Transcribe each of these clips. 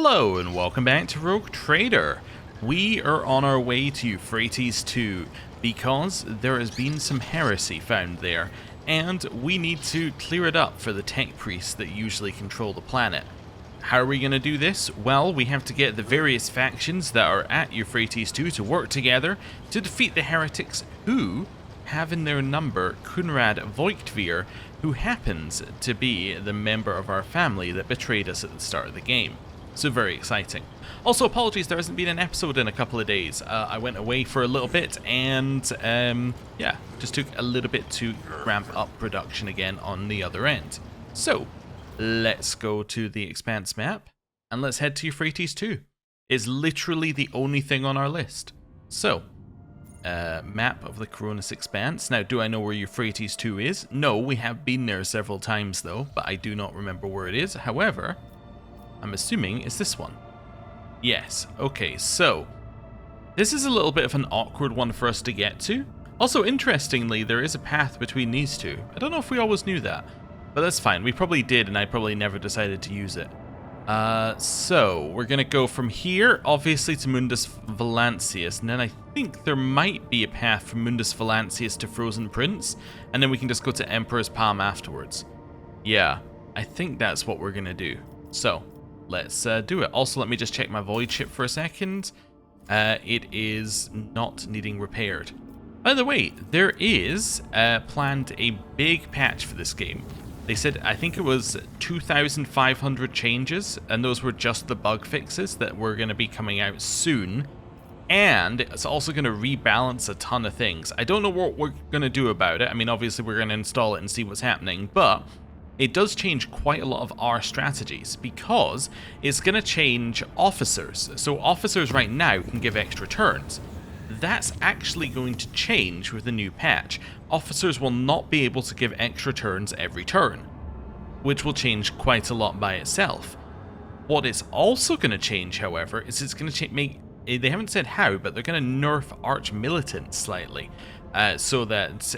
Hello and welcome back to Rogue Trader. We are on our way to Euphrates 2 because there has been some heresy found there and we need to clear it up for the tech priests that usually control the planet. How are we going to do this? Well, we have to get the various factions that are at Euphrates 2 to work together to defeat the heretics who have in their number Kunrad Voigtvir, who happens to be the member of our family that betrayed us at the start of the game. So very exciting. Also, apologies, there hasn't been an episode in a couple of days. I went away for a little bit and, yeah, just took a little bit to ramp up production again on the other end. So, let's go to the Expanse map and let's head to Euphrates 2. It's literally the only thing on our list. So, map of the Koronus Expanse. Now, do I know where Euphrates 2 is? No, we have been there several times though, but I do not remember where it is. However, I'm assuming it's this one. Yes, okay, so this is a little bit of an awkward one for us to get to. Also, interestingly, there is a path between these two. I don't know if we always knew that, but that's fine. We probably did, and I probably never decided to use it. So we're gonna go from here, obviously, to Mundus Valancius, and then I think there might be a path from Mundus Valancius to Frozen Prince, and then we can just go to Emperor's Palm afterwards. Yeah, I think that's what we're gonna do. So, let's do it. Also, let me just check my voidship for a second. It is not needing repaired. By the way, there is planned a big patch for this game. They said, I think it was 2,500 changes, and those were just the bug fixes that were going to be coming out soon. And it's also going to rebalance a ton of things. I don't know what we're going to do about it. I mean, obviously, we're going to install it and see what's happening, but it does change quite a lot of our strategies because it's going to change officers. So officers right now can give extra turns. That's actually going to change with the new patch. Officers will not be able to give extra turns every turn, which will change quite a lot by itself. What it's also going to change, however, is it's going to make, they haven't said how, but they're going to nerf Arch Militants slightly. So that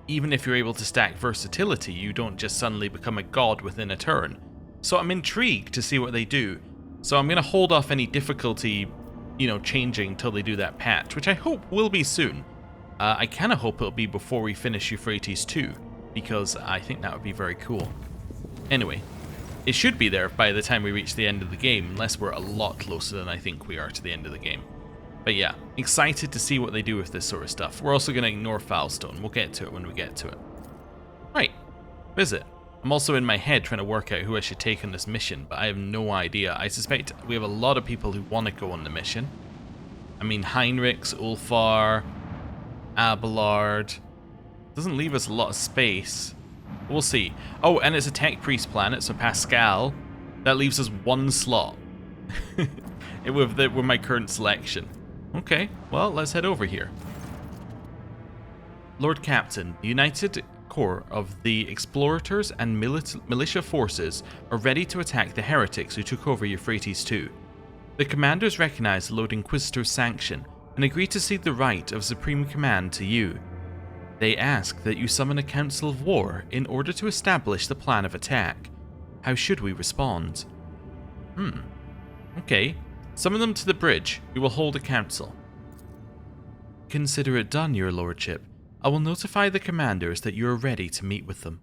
even if you're able to stack versatility, you don't just suddenly become a god within a turn. So I'm intrigued to see what they do. So I'm going to hold off any difficulty, changing till they do that patch, which I hope will be soon. I kind of hope it'll be before we finish Euphrates 2, because I think that would be very cool. Anyway, it should be there by the time we reach the end of the game, unless we're a lot closer than I think we are to the end of the game. But yeah, excited to see what they do with this sort of stuff. We're also going to ignore Foulstone. We'll get to it when we get to it. Right, visit. I'm also in my head trying to work out who I should take on this mission, but I have no idea. I suspect we have a lot of people who want to go on the mission. I mean, Heinrichs, Ulfar, Abelard. Doesn't leave us a lot of space. We'll see. Oh, and it's a tech priest planet, so Pascal. That leaves us one slot with my current selection. Okay, well, let's head over here. Lord Captain, the United Corps of the Explorators and Militia Forces are ready to attack the heretics who took over Euphrates 2. The commanders recognize the Lord Inquisitor's sanction and agree to cede the right of supreme command to you. They ask that you summon a council of war in order to establish the plan of attack. How should we respond? Okay. Summon them to the bridge. We will hold a council. Consider it done, your lordship. I will notify the commanders that you are ready to meet with them.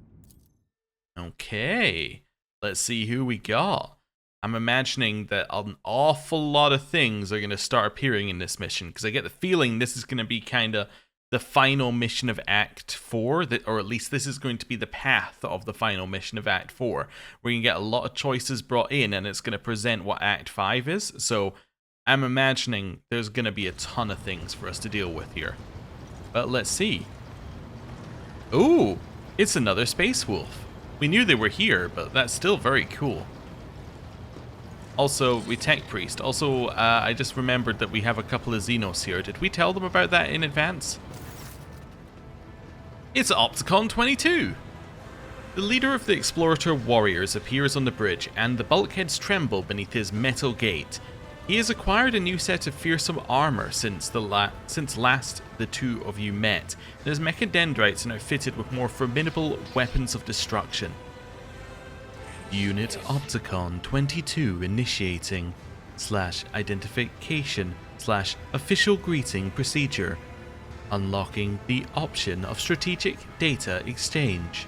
Okay. Let's see who we got. I'm imagining that an awful lot of things are going to start appearing in this mission, because I get the feeling this is going to be kind of the final mission of Act 4, or at least this is going to be the path of the final mission of Act 4. We're going to get a lot of choices brought in, and it's going to present what Act 5 is, so I'm imagining there's going to be a ton of things for us to deal with here. But let's see. Ooh, it's another Space Wolf. We knew they were here, but that's still very cool. Also, we tech priest. Also, I just remembered that we have a couple of Xenos here. Did we tell them about that in advance? It's Opticon 22! The leader of the Explorator warriors appears on the bridge, and the bulkheads tremble beneath his metal gate. He has acquired a new set of fearsome armor since last the two of you met, and his mechadendrites are now fitted with more formidable weapons of destruction. Unit Opticon 22 initiating /identification /official greeting procedure. Unlocking the option of strategic data exchange.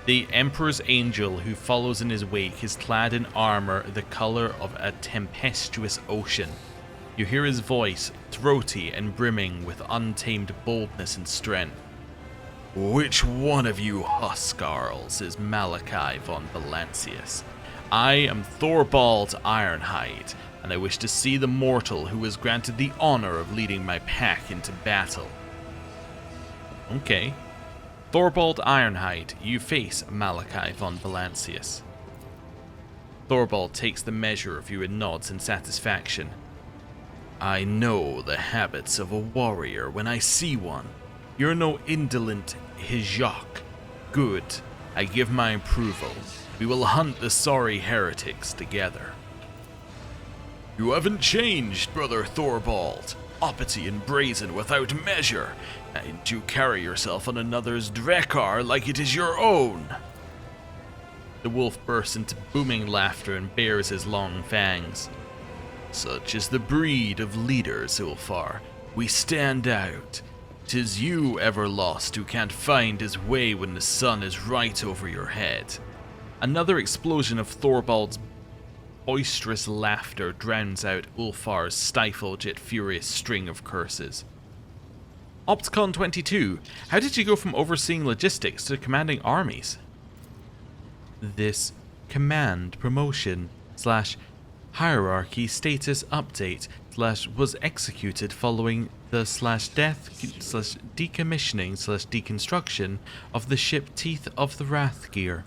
The Emperor's Angel who follows in his wake is clad in armor the color of a tempestuous ocean. You hear his voice, throaty and brimming with untamed boldness and strength. Which one of you huskarls is Malachi von Valancius? I am Thorvald Ironhide, and I wish to see the mortal who was granted the honor of leading my pack into battle. Okay. Thorvald Ironhide, you face Malachi von Valancius. Thorvald takes the measure of you and nods in satisfaction. I know the habits of a warrior when I see one. You're no indolent hijak. Good. I give my approval. We will hunt the sorry heretics together. You haven't changed, brother Thorvald. Uppity and brazen without measure, and you carry yourself on another's Drekar like it is your own. The wolf bursts into booming laughter and bares his long fangs. Such is the breed of leaders, Ulfar. We stand out. 'Tis you, Everlost, who can't find his way when the sun is right over your head. Another explosion of Thorvald's boisterous laughter drowns out Ulfar's stifled yet furious string of curses. Opticon 22, how did you go from overseeing logistics to commanding armies? This command promotion / hierarchy status update / was executed following the /death / decommissioning / deconstruction of the ship Teeth of the Wrathgear.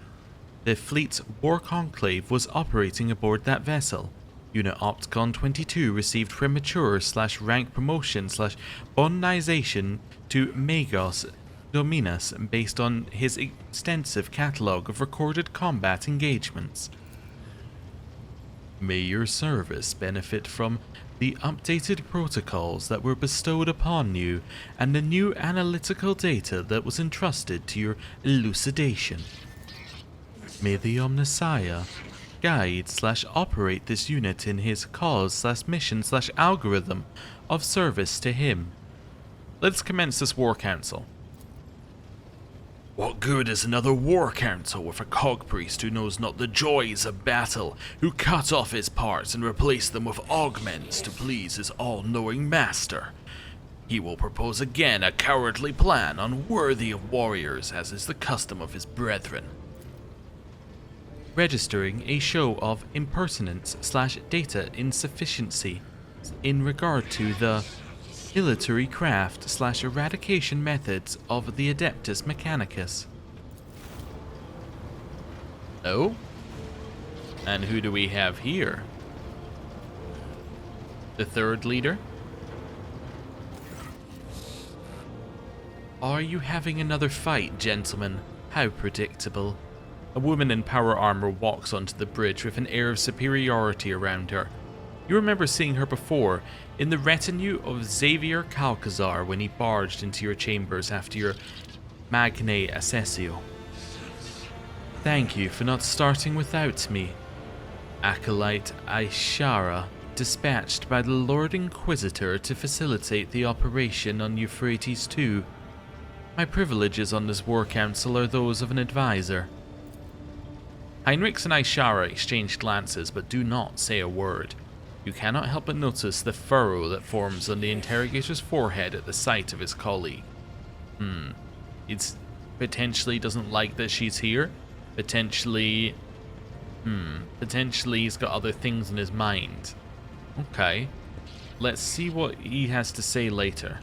The fleet's war conclave was operating aboard that vessel. Unit Opticon 22 received premature / rank promotion / bonization to Magos Dominus based on his extensive catalogue of recorded combat engagements. May your service benefit from the updated protocols that were bestowed upon you and the new analytical data that was entrusted to your elucidation. May the Omnissiah guide / operate this unit in his cause / mission / algorithm of service to him. Let's commence this war council. What good is another war council with a cog priest who knows not the joys of battle, who cut off his parts and replace them with augments to please his all-knowing master? He will propose again a cowardly plan unworthy of warriors, as is the custom of his brethren. Registering a show of impertinence / data insufficiency in regard to the military craft / eradication methods of the Adeptus Mechanicus. Oh? And who do we have here? The third leader? Are you having another fight, gentlemen? How predictable. A woman in power armor walks onto the bridge with an air of superiority around her. You remember seeing her before, in the retinue of Xavier Calcazar when he barged into your chambers after your Magnae Accessio. Thank you for not starting without me. Acolyte Aishara, dispatched by the Lord Inquisitor to facilitate the operation on Euphrates II. My privileges on this war council are those of an advisor. Heinrichs and Aishara exchange glances but do not say a word. You cannot help but notice the furrow that forms on the interrogator's forehead at the sight of his colleague. It's potentially doesn't like that she's here. Potentially he's got other things in his mind. Okay. Let's see what he has to say later.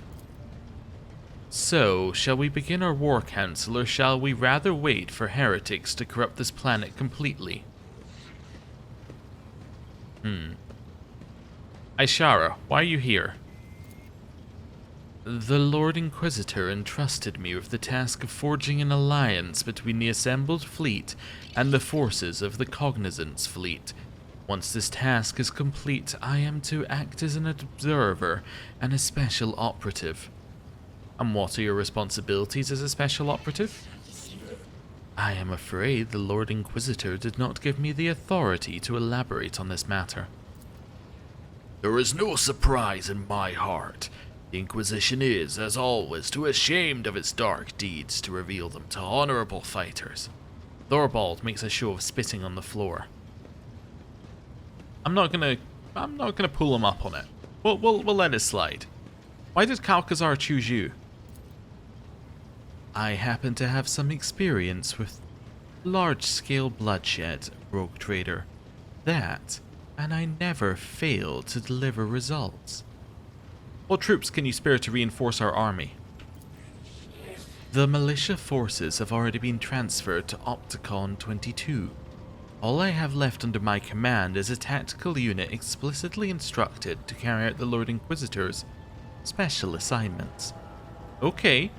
So, shall we begin our war council, or shall we rather wait for heretics to corrupt this planet completely? Aishara, why are you here? The Lord Inquisitor entrusted me with the task of forging an alliance between the assembled fleet and the forces of the Cognizance fleet. Once this task is complete, I am to act as an observer and a special operative. And what are your responsibilities as a special operative? I am afraid the Lord Inquisitor did not give me the authority to elaborate on this matter. There is no surprise in my heart. The Inquisition is, as always, too ashamed of its dark deeds to reveal them to honorable fighters. Thorvald makes a show of spitting on the floor. I'm not gonna pull him up on it. We'll let it slide. Why did Calcazar choose you? I happen to have some experience with large-scale bloodshed, rogue trader. That, and I never fail to deliver results. What troops can you spare to reinforce our army? The militia forces have already been transferred to Opticon 22. All I have left under my command is a tactical unit explicitly instructed to carry out the Lord Inquisitor's special assignments. Okay,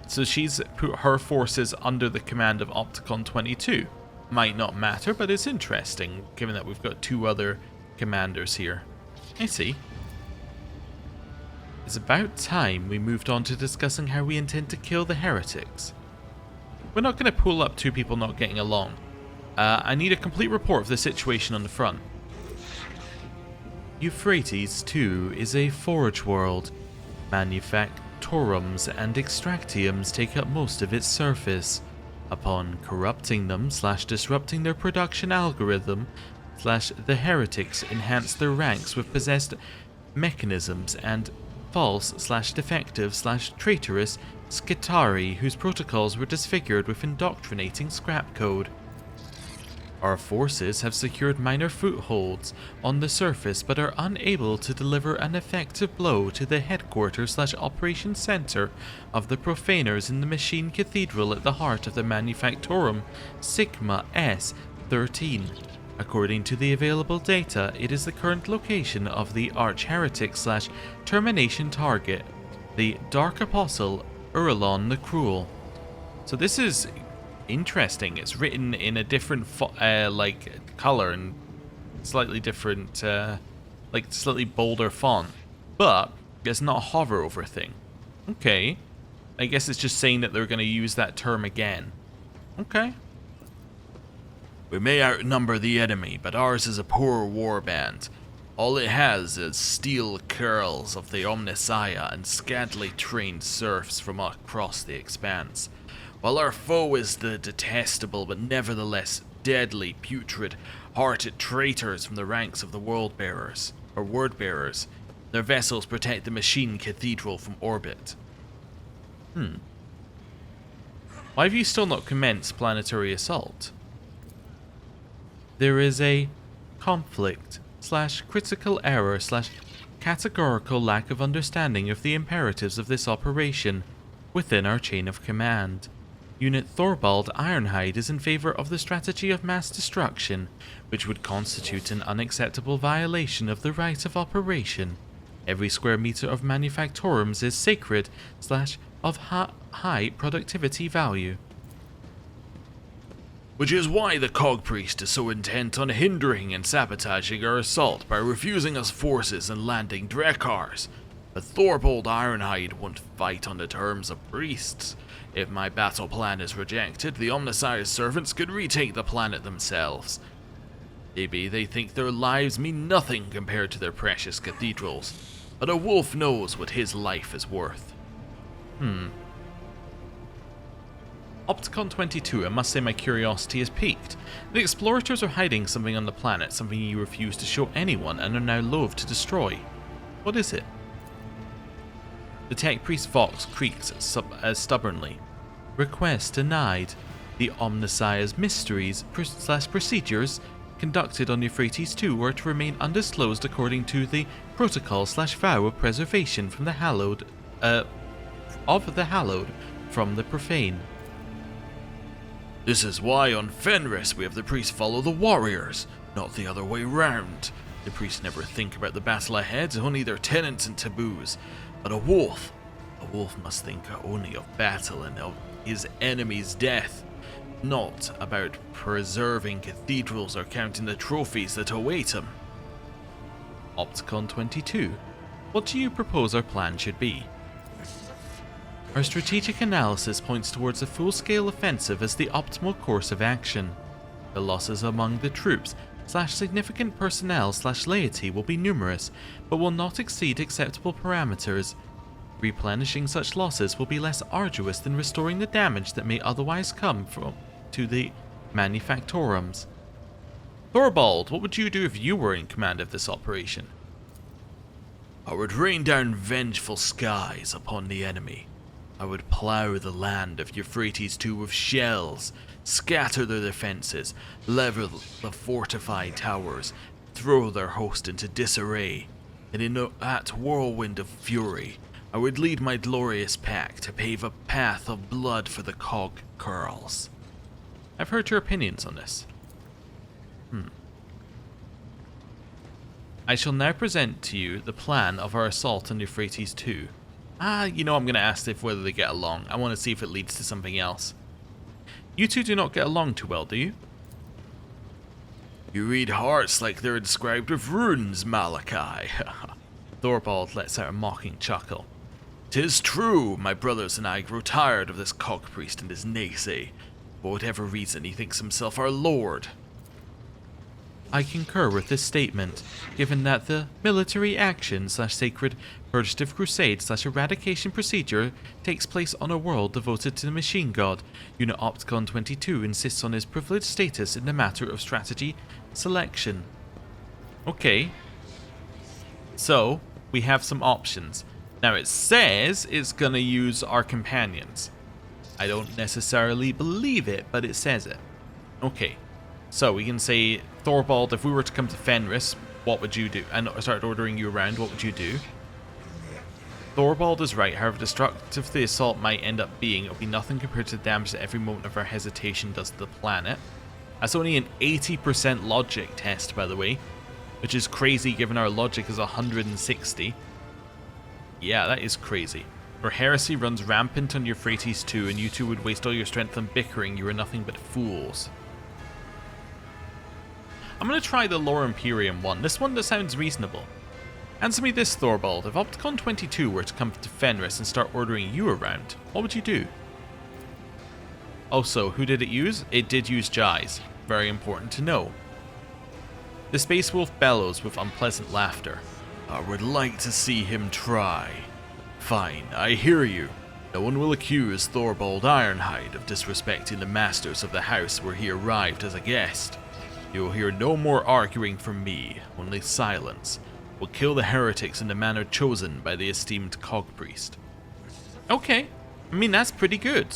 so she's put her forces under the command of Opticon 22. Might not matter, but it's interesting, given that we've got two other commanders here. I see. It's about time we moved on to discussing how we intend to kill the heretics. We're not going to pull up two people not getting along. I need a complete report of the situation on the front. Euphrates, too, is a forge world. Manufactorums and extractiums take up most of its surface. Upon corrupting them / disrupting their production algorithm / the heretics enhance their ranks with possessed mechanisms and false / defective / traitorous Skitari whose protocols were disfigured with indoctrinating scrap code. Our forces have secured minor footholds on the surface but are unable to deliver an effective blow to the headquarters / operations center of the profaners in the Machine Cathedral at the heart of the Manufactorum Sigma S-13. According to the available data, it is the current location of the arch-heretic / termination target, the Dark Apostle Urlon the Cruel. So this is interesting. It's written in a different color and slightly different, slightly bolder font, but it's not a hover over thing. Okay, I guess it's just saying that they're going to use that term again. Okay. We may outnumber the enemy, but ours is a poor warband. All it has is steel curls of the Omnissiah and scantily trained serfs from across the expanse, while our foe is the detestable but nevertheless deadly, putrid-hearted traitors from the ranks of the Wordbearers. Their vessels protect the Machine Cathedral from orbit. Why have you still not commenced planetary assault? There is a conflict / critical error / categorical lack of understanding of the imperatives of this operation within our chain of command. Unit Thorvald Ironhide is in favor of the strategy of mass destruction, which would constitute an unacceptable violation of the right of operation. Every square meter of manufactorums is sacred / of high productivity value. Which is why the Cog Priest is so intent on hindering and sabotaging our assault by refusing us forces and landing Drekars. But Thorvald Ironhide won't fight on the terms of priests. If my battle plan is rejected, the Omnissiah's servants could retake the planet themselves. Maybe they think their lives mean nothing compared to their precious cathedrals, but a wolf knows what his life is worth. Opticon 22, I must say my curiosity is piqued. The explorators are hiding something on the planet, something you refuse to show anyone and are now loath to destroy. What is it? The tech priest Vox creaks stubbornly. Request denied. The Omnissiah's mysteries / procedures conducted on Euphrates 2 were to remain undisclosed according to the protocol / vow of preservation from the hallowed from the profane. This is why on Fenris we have the priests follow the warriors, not the other way round. The priests never think about the battle ahead, only their tenets and taboos. But a wolf must think only of battle and of his enemy's death, not about preserving cathedrals or counting the trophies that await him. Opticon 22, what do you propose our plan should be? Our strategic analysis points towards a full-scale offensive as the optimal course of action. The losses among the troops / significant personnel / laity will be numerous, but will not exceed acceptable parameters. Replenishing such losses will be less arduous than restoring the damage that may otherwise come to the manufactorums. Thorvald, what would you do if you were in command of this operation? I would rain down vengeful skies upon the enemy. I would plough the land of Euphrates II with shells, scatter their defences, level the fortified towers, throw their host into disarray, and in that whirlwind of fury, I would lead my glorious pack to pave a path of blood for the cog curls. I've heard your opinions on this. I shall now present to you the plan of our assault on Euphrates II. I'm going to ask whether they get along. I want to see if it leads to something else. You two do not get along too well, do you? You read hearts like they're inscribed with runes, Malachi. Thorvald lets out a mocking chuckle. 'Tis true, my brothers and I grow tired of this cock-priest and his naysay. For whatever reason, he thinks himself our lord. I concur with this statement, given that the military action / sacred purgative crusade / eradication procedure takes place on a world devoted to the machine god. Unit Opticon 22 insists on his privileged status in the matter of strategy selection. Okay. So, we have some options. Now it says it's gonna use our companions. I don't necessarily believe it, but it says it. Okay. So we can say, Thorvald, if we were to come to Fenris, what would you do? And I started ordering you around, what would you do? Thorvald is right, however destructive the assault might end up being, it will be nothing compared to the damage that every moment of our hesitation does to the planet. That's only an 80% logic test, by the way, which is crazy given our logic is 160. Yeah, that is crazy. For heresy runs rampant on Euphrates II, and you two would waste all your strength on bickering, you are nothing but fools. I'm going to try the Lore Imperium one, this one that sounds reasonable. Answer me this, Thorvald, if Opticon 22 were to come to Fenris and start ordering you around, what would you do? Also, who did it use? It did use Jais. Very important to know. The Space Wolf bellows with unpleasant laughter. I would like to see him try. Fine, I hear you. No one will accuse Thorvald Ironhide of disrespecting the masters of the house where he arrived as a guest. You will hear no more arguing from me, only silence. We'll kill the heretics in the manner chosen by the esteemed cog-priest. Okay, I mean that's pretty good.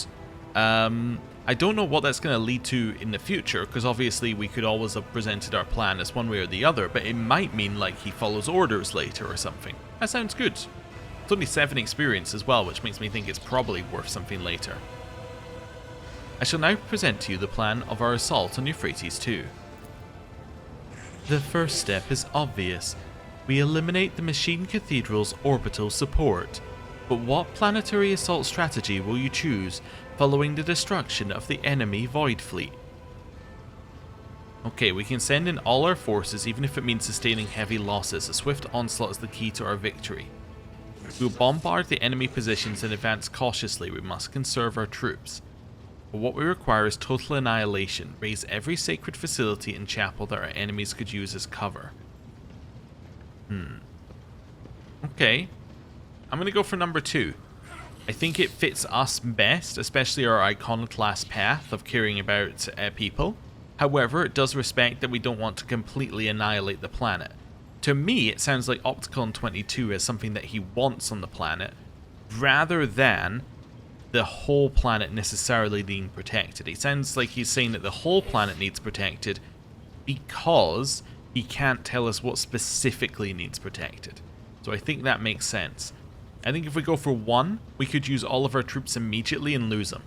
I don't know what that's going to lead to in the future, because obviously we could always have presented our plan as one way or the other, but it might mean like he follows orders later or something. That sounds good. It's only 7 experience as well, which makes me think it's probably worth something later. I shall now present to you the plan of our assault on Euphrates II. The first step is obvious. We eliminate the Machine Cathedral's orbital support. But what planetary assault strategy will you choose following the destruction of the enemy Void Fleet? Okay, we can send in all our forces even if it means sustaining heavy losses. A swift onslaught is the key to our victory. We will bombard the enemy positions and advance cautiously. We must conserve our troops. But what we require is total annihilation. Raise every sacred facility and chapel that our enemies could use as cover. Okay. I'm going to go for number 2. I think it fits us best, especially our iconoclast path of caring about people. However, it does respect that we don't want to completely annihilate the planet. To me, it sounds like Opticon 22 is something that he wants on the planet, rather than the whole planet necessarily being protected. It sounds like he's saying that the whole planet needs protected because he can't tell us what specifically needs protected. So I think that makes sense. I think if we go for 1, we could use all of our troops immediately and lose them.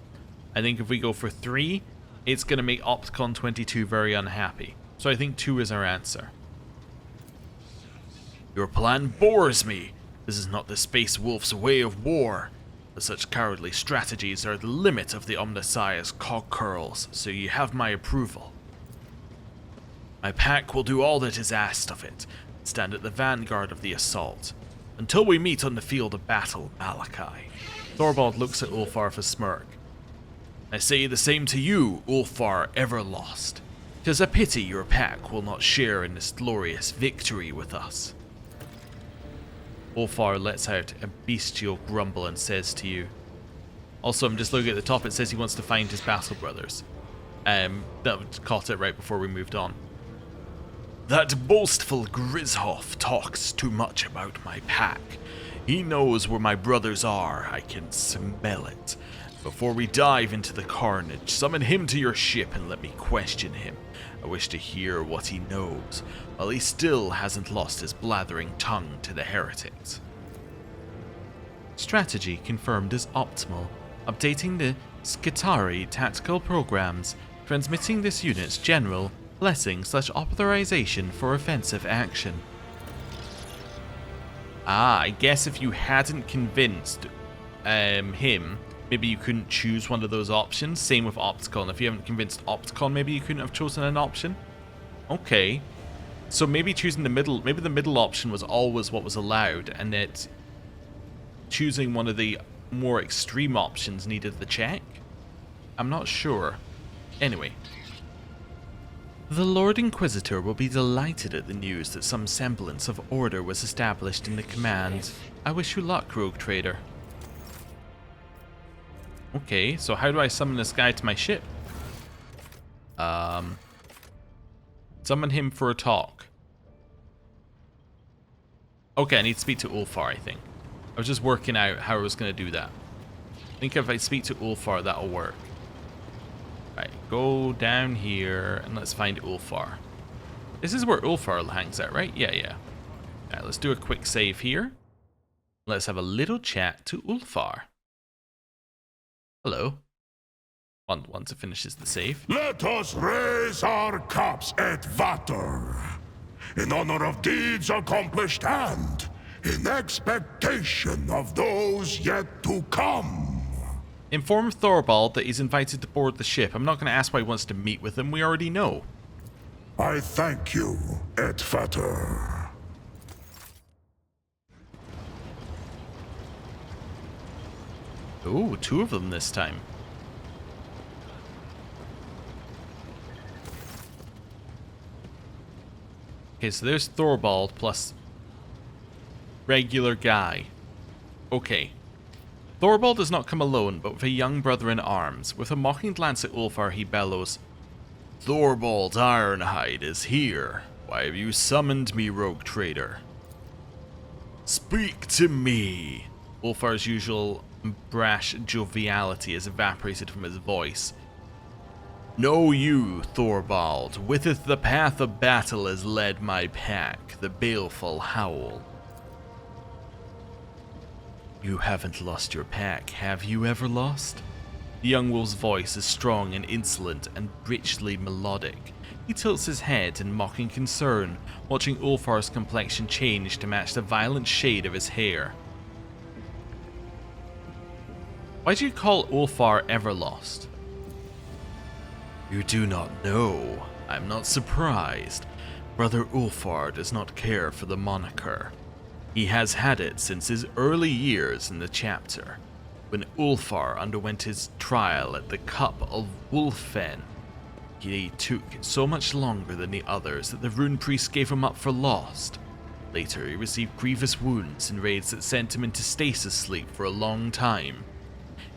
I think if we go for 3, it's going to make Opticon 22 very unhappy. So I think 2 is our answer. Your plan bores me. This is not the Space Wolf's way of war. But such cowardly strategies are the limit of the Omnissiah's cock curls, so you have my approval. My pack will do all that is asked of it, and stand at the vanguard of the assault, until we meet on the field of battle, Malachi. Thorvald looks at Ulfar with a smirk. I say the same to you, Ulfar Everlost. 'Tis a pity your pack will not share in this glorious victory with us. Ulfar lets out a bestial grumble and says to you. Also, I'm just looking at the top, it says he wants to find his battle brothers. That caught it right before we moved on. That boastful Grishoff talks too much about my pack. He knows where my brothers are, I can smell it. Before we dive into the carnage, summon him to your ship and let me question him. I wish to hear what he knows, while he still hasn't lost his blathering tongue to the heretics. Strategy confirmed as optimal. Updating the Skitari tactical programs, transmitting this unit's general blessing/authorization for offensive action. I guess if you hadn't convinced him, maybe you couldn't choose one of those options. Same with Opticon. If you haven't convinced Opticon, maybe you couldn't have chosen an option. Okay. So maybe choosing the middle, maybe the middle option was always what was allowed, and that choosing one of the more extreme options needed the check? I'm not sure. Anyway. The Lord Inquisitor will be delighted at the news that some semblance of order was established in the command. I wish you luck, rogue trader. Okay, so how do I summon this guy to my ship? Summon him for a talk. Okay, I need to speak to Ulfar, I think. I was just working out how I was going to do that. I think if I speak to Ulfar, that'll work. Right, go down here and let's find Ulfar. This is where Ulfar hangs out, right? Yeah. Alright, let's do a quick save here. Let's have a little chat to Ulfar. Hello. Once it finishes the save. Let us raise our cups at Vater, in honor of deeds accomplished and in expectation of those yet to come. Inform Thorvald that he's invited to board the ship. I'm not going to ask why he wants to meet with him. We already know. I thank you, et Vater. Ooh, 2 of them this time. Okay, so there's Thorvald plus regular guy. Okay. Thorvald does not come alone, but with a young brother in arms. With a mocking glance at Ulfar, he bellows, Thorvald Ironhide is here. Why have you summoned me, rogue trader? Speak to me. Ulfar's usual brash joviality has evaporated from his voice. Know you, Thorvald, whitheth the path of battle has led my pack, the baleful howl. You haven't lost your pack, have you ever lost? The young wolf's voice is strong and insolent and richly melodic. He tilts his head in mocking concern, watching Ulfar's complexion change to match the violent shade of his hair. Why do you call Ulfar Everlost? You do not know. I'm not surprised. Brother Ulfar does not care for the moniker. He has had it since his early years in the chapter, when Ulfar underwent his trial at the Cup of Wulfen. He took so much longer than the others that the rune priest gave him up for lost. Later, he received grievous wounds in raids that sent him into stasis sleep for a long time.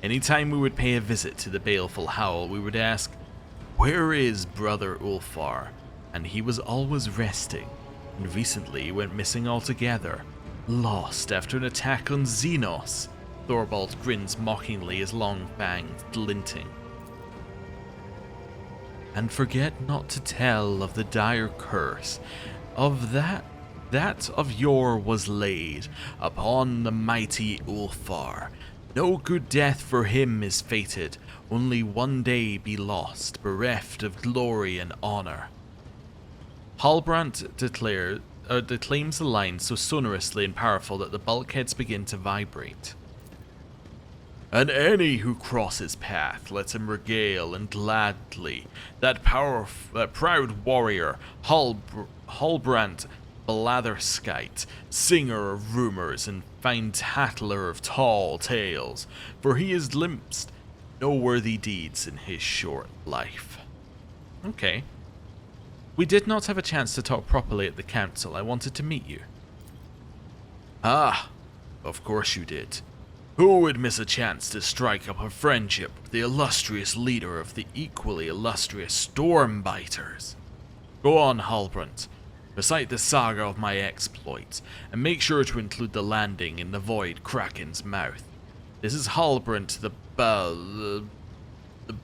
Anytime we would pay a visit to the baleful howl, we would ask, "Where is Brother Ulfar?" And he was always resting, and recently he went missing altogether, lost after an attack on Xenos. Thorvald grins mockingly, his long fangs glinting. And forget not to tell of the dire curse, of that of yore was laid upon the mighty Ulfar. No good death for him is fated, only one day be lost, bereft of glory and honor. Halbrand declaims the line so sonorously and powerful that the bulkheads begin to vibrate. And any who cross his path, let him regale and gladly that proud warrior, Halbrand, blatherskite, singer of rumours, and fine tattler of tall tales, for he has glimpsed no worthy deeds in his short life. Okay. We did not have a chance to talk properly at the council. I wanted to meet you. Ah, of course you did. Who would miss a chance to strike up a friendship with the illustrious leader of the equally illustrious Stormbiters? Go on, Halbrand. Recite the saga of my exploits, and make sure to include the landing in the Void Kraken's mouth. This is Halbrand the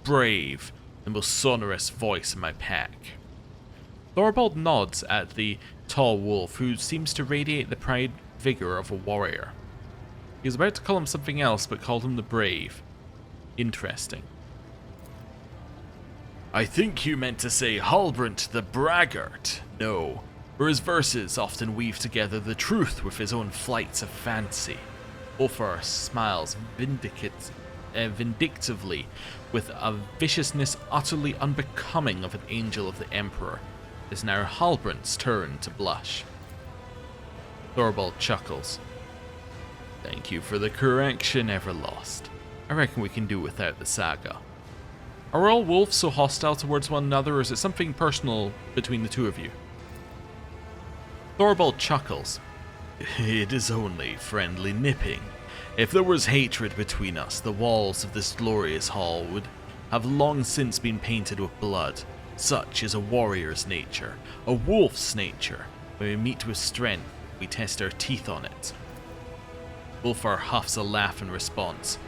brave, the most sonorous voice in my pack. Thorvald nods at the tall wolf, who seems to radiate the pride vigor of a warrior. He was about to call him something else, but called him the brave. Interesting. I think you meant to say Halbrand the braggart. No, for his verses often weave together the truth with his own flights of fancy. Ulfar smiles vindictively, with a viciousness utterly unbecoming of an angel of the Emperor. It is now Halbrand's turn to blush. Thorvald chuckles. Thank you for the correction, Everlost. I reckon we can do without the saga. Are all wolves so hostile towards one another, or is it something personal between the two of you? Thorvald chuckles. It is only friendly nipping. If there was hatred between us, the walls of this glorious hall would have long since been painted with blood. Such is a warrior's nature, a wolf's nature. When we meet with strength, we test our teeth on it. Ulfar huffs a laugh in response.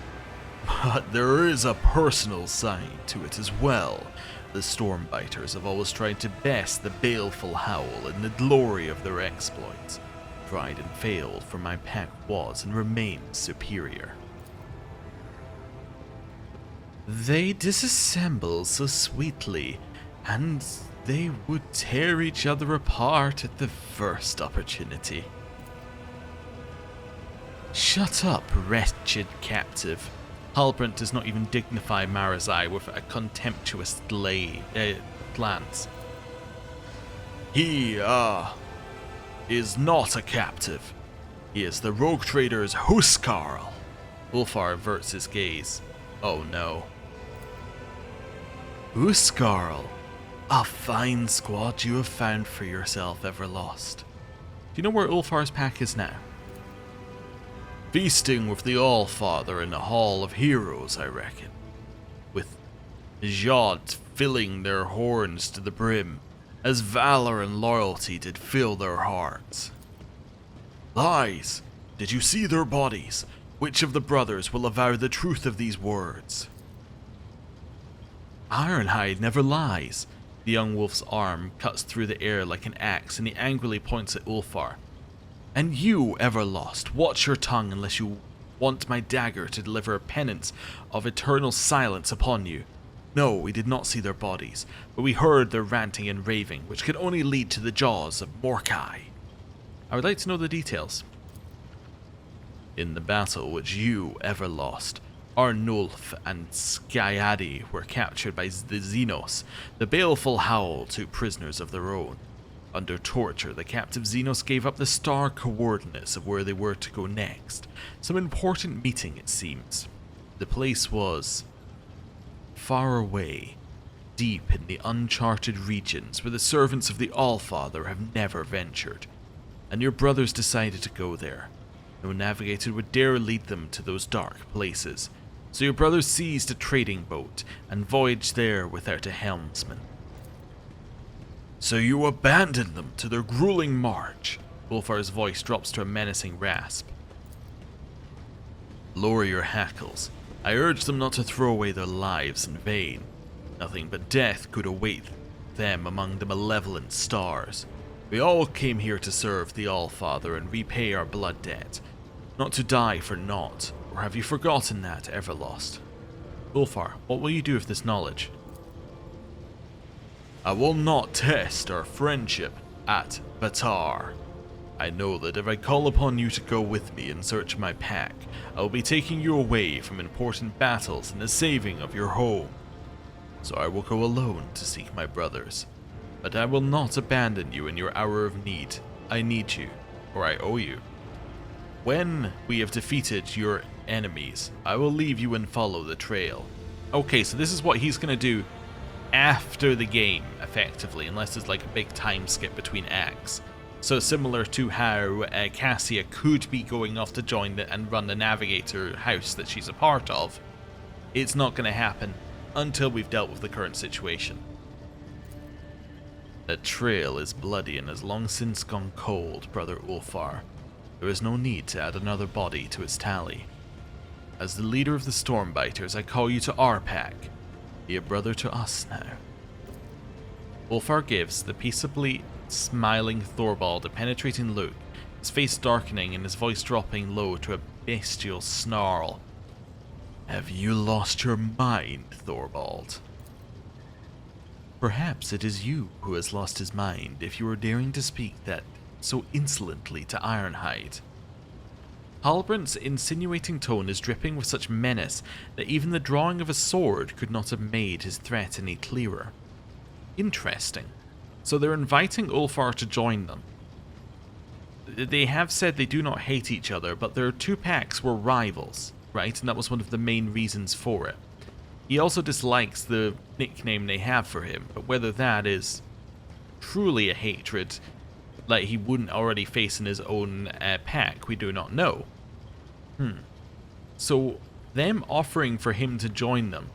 But there is a personal side to it as well. The Stormbiters have always tried to best the baleful howl in the glory of their exploits. Tried and failed, for my pack was and remains superior. They disassemble so sweetly, and they would tear each other apart at the first opportunity. Shut up, wretched captive. Halbrand does not even dignify Marazai with a contemptuous glance. He, is not a captive. He is the rogue trader's Huskarl. Ulfar averts his gaze. Oh no. Huskarl, a fine squad you have found for yourself, Everlost. Do you know where Ulfar's pack is now? Feasting with the Allfather in the Hall of Heroes, I reckon. With Jod filling their horns to the brim, as valor and loyalty did fill their hearts. Lies! Did you see their bodies? Which of the brothers will avow the truth of these words? Ironhide never lies. The young wolf's arm cuts through the air like an axe, and he angrily points at Ulfar. And you, Everlost, watch your tongue unless you want my dagger to deliver a penance of eternal silence upon you. No, we did not see their bodies, but we heard their ranting and raving, which could only lead to the jaws of Morkai. I would like to know the details. In the battle which you, Everlost, Arnulf and Skyadi were captured by the Xenos, the baleful howl took prisoners of their own. Under torture, the captive Xenos gave up the star coordinates of where they were to go next. Some important meeting, it seems. The place was far away, deep in the uncharted regions where the servants of the Allfather have never ventured. And your brothers decided to go there. No navigator would dare lead them to those dark places. So your brothers seized a trading boat and voyaged there without a helmsman. So you abandoned them to their grueling march. Ulfar's voice drops to a menacing rasp. Lower your hackles. I urge them not to throw away their lives in vain. Nothing but death could await them among the malevolent stars. We all came here to serve the Allfather and repay our blood debt, not to die for naught. Or have you forgotten that, Everlost? Ulfar, what will you do with this knowledge? I will not test our friendship at Batar. I know that if I call upon you to go with me in search of my pack, I will be taking you away from important battles and the saving of your home. So I will go alone to seek my brothers. But I will not abandon you in your hour of need. I need you, or I owe you. When we have defeated your enemies, I will leave you and follow the trail. Okay, so this is what he's going to do after the game, effectively, unless there's like a big time skip between acts. So similar to how Cassia could be going off to join and run the navigator house that she's a part of, it's not going to happen until we've dealt with the current situation. The trail is bloody and has long since gone cold, Brother Ulfar. There is no need to add another body to its tally. As the leader of the Stormbiters, I call you to our pack. Be a brother to us now. Ulfar gives the peaceably smiling Thorvald a penetrating look, his face darkening and his voice dropping low to a bestial snarl. Have you lost your mind, Thorvald? Perhaps it is you who has lost his mind if you are daring to speak that so insolently to Ironhide. Halbrand's insinuating tone is dripping with such menace that even the drawing of a sword could not have made his threat any clearer. Interesting. So they're inviting Ulfar to join them. They have said they do not hate each other, but their two packs were rivals, right? And that was one of the main reasons for it. He also dislikes the nickname they have for him, but whether that is truly a hatred like he wouldn't already face in his own pack, we do not know. So, them offering for him to join them,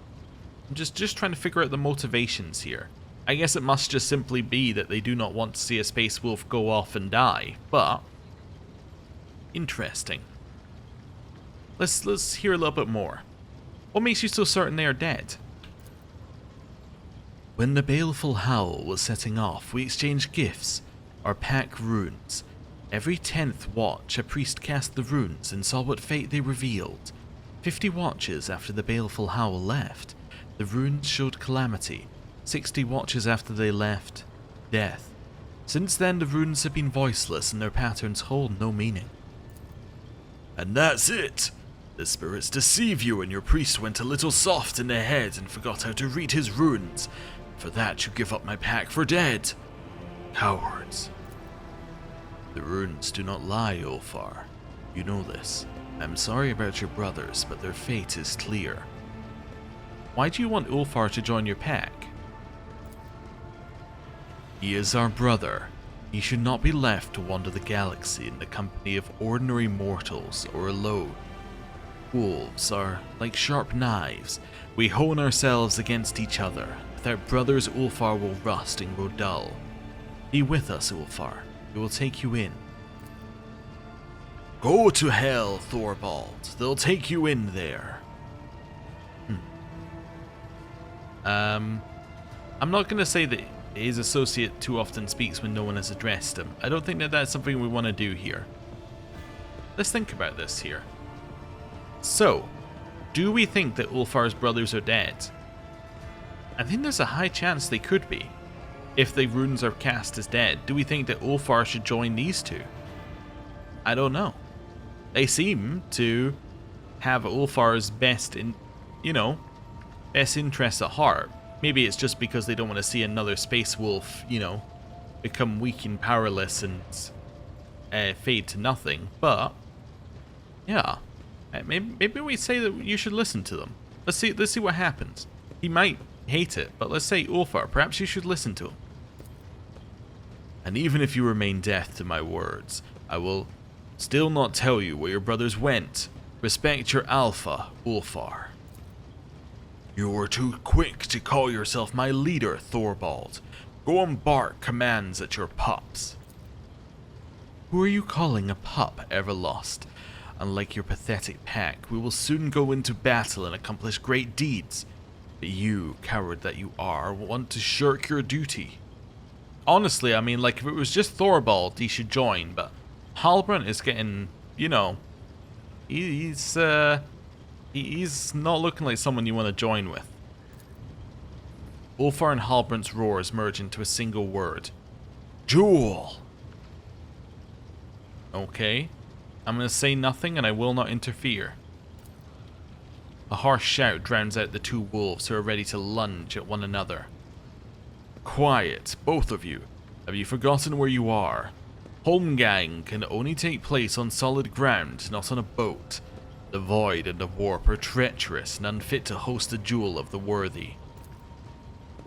I'm just trying to figure out the motivations here. I guess it must just simply be that they do not want to see a space wolf go off and die, but interesting. Let's hear a little bit more. What makes you so certain they are dead? When the baleful howl was setting off, we exchanged gifts, our pack runes. Every 10th watch, a priest cast the runes and saw what fate they revealed. 50 watches after the baleful howl left, the runes showed calamity. 60 watches after they left, death. Since then, the runes have been voiceless and their patterns hold no meaning. And that's it! The spirits deceive you and your priest went a little soft in the head and forgot how to read his runes. For that you give up my pack for dead. Cowards. The runes do not lie, Ulfar. You know this. I'm sorry about your brothers, but their fate is clear. Why do you want Ulfar to join your pack? He is our brother. He should not be left to wander the galaxy in the company of ordinary mortals or alone. Wolves are like sharp knives. We hone ourselves against each other. Without brothers, Ulfar will rust and grow dull. Be with us, Ulfar. We will take you in. Go to hell, Thorvald. They'll take you in there. I'm not going to say that his associate too often speaks when no one has addressed him. I don't think that that's something we want to do here. Let's think about this here. So, do we think that Ulfar's brothers are dead? I think there's a high chance they could be. If the runes are cast as dead, do we think that Ulfar should join these two? I don't know. They seem to have Ulfar's best interests at heart. Maybe it's just because they don't want to see another space wolf, become weak and powerless and fade to nothing. But yeah, maybe we say that you should listen to them. Let's see what happens. He might hate it, but let's say Ulfar, perhaps you should listen to him. And even if you remain deaf to my words, I will still not tell you where your brothers went. Respect your alpha, Ulfar. You were too quick to call yourself my leader, Thorvald. Go and bark commands at your pups. Who are you calling a pup, Everlost? Unlike your pathetic pack, we will soon go into battle and accomplish great deeds. But you, coward that you are, want to shirk your duty. Honestly, I mean, like, if it was just Thorvald, he should join, but Halbrand is getting, he's not looking like someone you want to join with. Ulfar and Halbrand's roars merge into a single word. Duel! Okay. I'm going to say nothing and I will not interfere. A harsh shout drowns out the two wolves who are ready to lunge at one another. Quiet, both of you. Have you forgotten where you are? Holmgang can only take place on solid ground, not on a boat. The void and the warp are treacherous and unfit to host a duel of the worthy.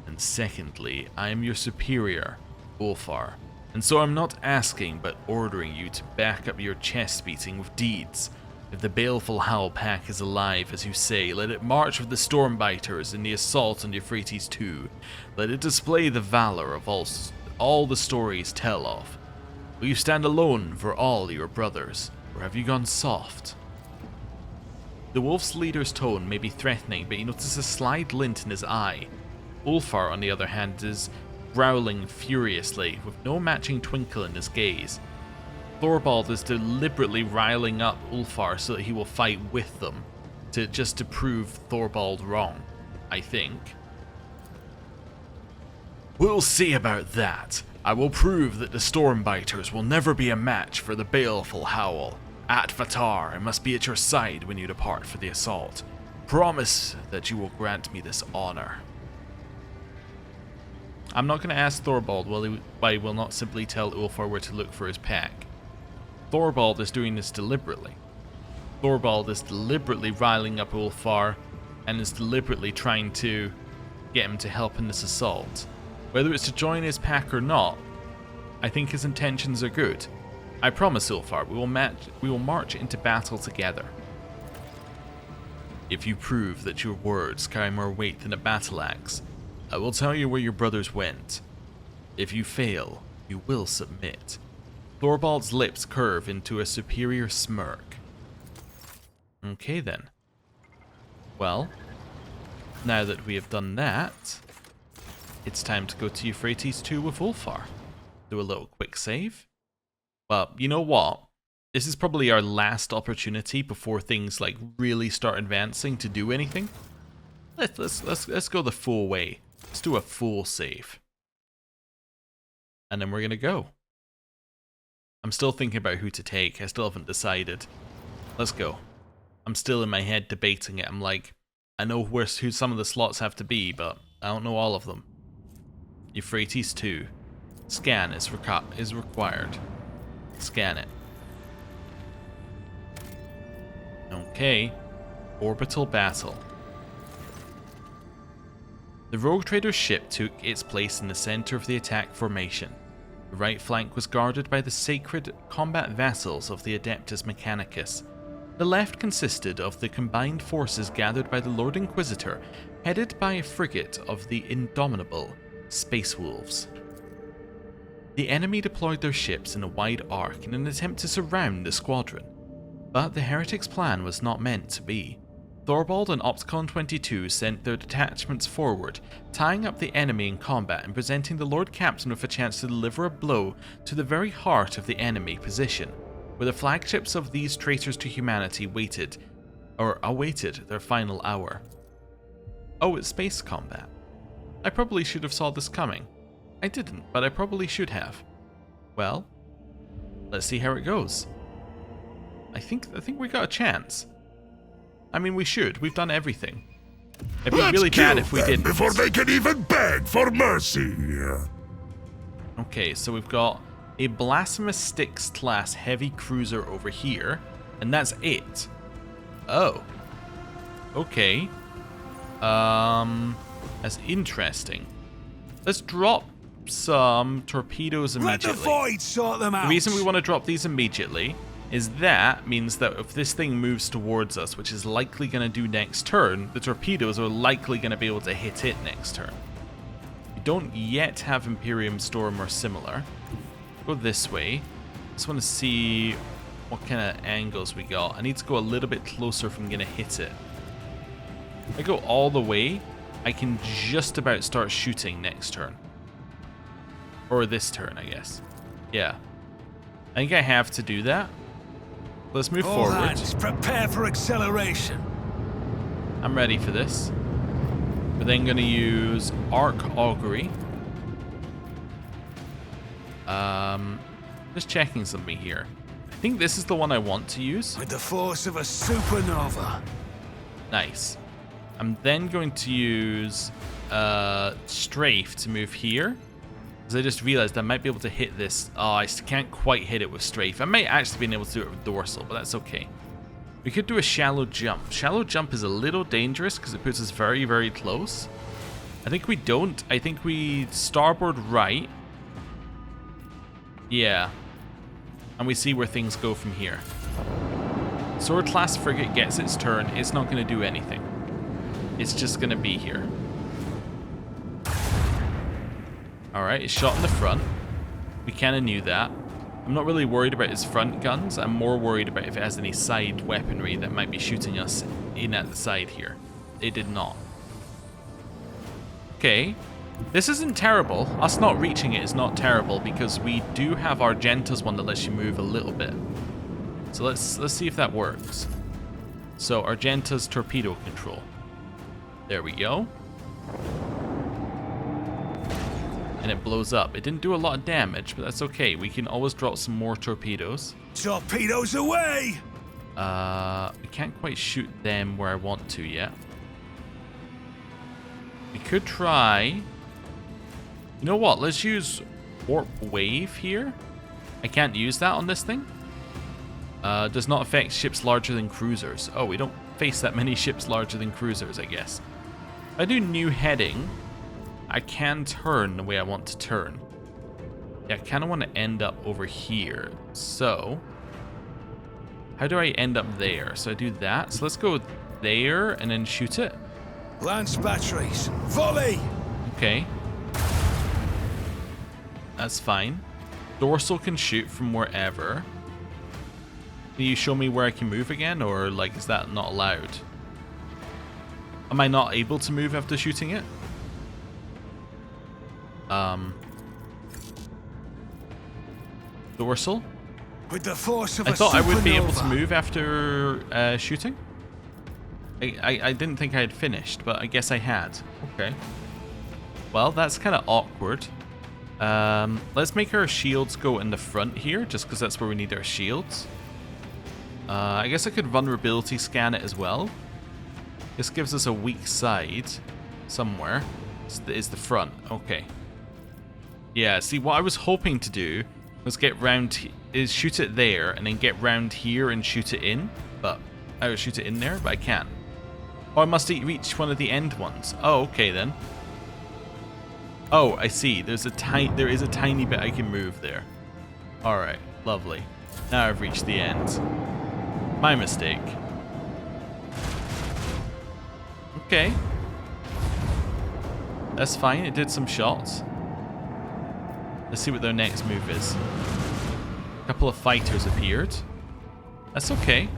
And secondly, I am your superior, Ulfar, and so I'm not asking but ordering you to back up your chest beating with deeds. If the baleful Howl Pack is alive, as you say, let it march with the Stormbiters in the assault on Euphrates II. Let it display the valor of all the stories tell of. Will you stand alone for all your brothers, or have you gone soft? The wolf's leader's tone may be threatening, but you notice a sly glint in his eye. Ulfar, on the other hand, is growling furiously, with no matching twinkle in his gaze. Thorvald is deliberately riling up Ulfar so that he will fight with them, just to prove Thorvald wrong, I think. We'll see about that. I will prove that the Stormbiters will never be a match for the baleful Howl. At Vatar, I must be at your side when you depart for the assault. Promise that you will grant me this honor. I'm not going to ask Thorvald why he will not simply tell Ulfar where to look for his pack. Thorvald is doing this deliberately. Thorvald is deliberately riling up Ulfar and is deliberately trying to get him to help in this assault. Whether it's to join his pack or not, I think his intentions are good. I promise, Ulfar, we will march into battle together. If you prove that your words carry more weight than a battle axe, I will tell you where your brothers went. If you fail, you will submit. Thorvald's lips curve into a superior smirk. Okay then. Well, now that we have done that, it's time to go to Euphrates 2 with Ulfar. Do a little quick save. Well, you know what? This is probably our last opportunity before things like really start advancing to do anything. Let's go the full way. Let's do a full save. And then we're gonna go. I'm still thinking about who to take. I still haven't decided. Let's go. I'm still in my head debating it. I'm like, I know who some of the slots have to be, but I don't know all of them. Euphrates 2. Scan is required. Scan it. Okay. Orbital battle. The rogue trader's ship took its place in the center of the attack formation. The right flank was guarded by the sacred combat vessels of the Adeptus Mechanicus. The left consisted of the combined forces gathered by the Lord Inquisitor, headed by a frigate of the indomitable Space Wolves. The enemy deployed their ships in a wide arc in an attempt to surround the squadron. But the heretics' plan was not meant to be. Thorvald and Opticon 22 sent their detachments forward, tying up the enemy in combat and presenting the Lord Captain with a chance to deliver a blow to the very heart of the enemy position, where the flagships of these traitors to humanity awaited their final hour. Oh, it's space combat. I probably should have saw this coming. I didn't, but I probably should have. Well, let's see how it goes. I think we got a chance. I mean, we should. We've done everything. It'd be really bad if we didn't. Before they can even beg for mercy. Okay, so we've got a Blasphemous Styx class heavy cruiser over here, and that's it. Oh. Okay. That's interesting. Let's drop some torpedoes immediately. Let the void sort them out. The reason we want to drop these immediately is that means that if this thing moves towards us, which is likely going to do next turn, the torpedoes are likely going to be able to hit it next turn. We don't yet have Imperium Storm or similar. Go this way. Just want to see what kind of angles we got. I need to go a little bit closer if I'm going to hit it. If I go all the way, I can just about start shooting next turn. Or this turn, I guess. Yeah. I think I have to do that. Let's move All forward. hands, prepare for acceleration. I'm ready for this. We're then going to use Arc Augury. Just checking something here. I think this is the one I want to use. With the force of a supernova. Nice. I'm then going to use Strafe to move here. Because I just realized I might be able to hit this. Oh, I can't quite hit it with strafe. I might actually be able to do it with dorsal, but that's okay. We could do a shallow jump. Shallow jump is a little dangerous because it puts us very, very close. I think we don't. I think we starboard right. Yeah. And we see where things go from here. Sword class frigate gets its turn. It's not going to do anything. It's just going to be here. Alright, it's shot in the front. We kind of knew that. I'm not really worried about its front guns. I'm more worried about if it has any side weaponry that might be shooting us in at the side here. It did not. Okay. This isn't terrible. Us not reaching it is not terrible because we do have Argenta's one that lets you move a little bit. So let's see if that works. So Argenta's torpedo control. There we go. And it blows up. It didn't do a lot of damage, but that's okay. We can always drop some more torpedoes. Torpedoes away! We can't quite shoot them where I want to yet. We could try... You know what? Let's use warp wave here. I can't use that on this thing. Does not affect ships larger than cruisers. Oh, we don't face that many ships larger than cruisers, I guess. If I do new heading, I can turn the way I want to turn. Yeah, I kind of want to end up over here. So, how do I end up there? So I do that. So let's go there and then shoot it. Lance batteries, volley! Okay. That's fine. Dorsal can shoot from wherever. Can you show me where I can move again, or like is that not allowed? Am I not able to move after shooting it? Dorsal? With the force of I thought I would be able to supernova. move after shooting. I didn't think I had finished, but I guess I had. Okay. Well, that's kind of awkward. Let's make our shields go in the front here, just because that's where we need our shields. I guess I could vulnerability scan it as well. This gives us a weak side somewhere. It's the front. Okay. Yeah, see, what I was hoping to do was get round, is shoot it there, and then get round here and shoot it in. But I would shoot it in there, but I can't. Oh, I must reach one of the end ones. Oh, okay then. Oh, I see. There is a tiny bit I can move there. All right, lovely. Now I've reached the end. My mistake. Okay. That's fine. It did some shots. Let's see what their next move is. A couple of fighters appeared. That's okay.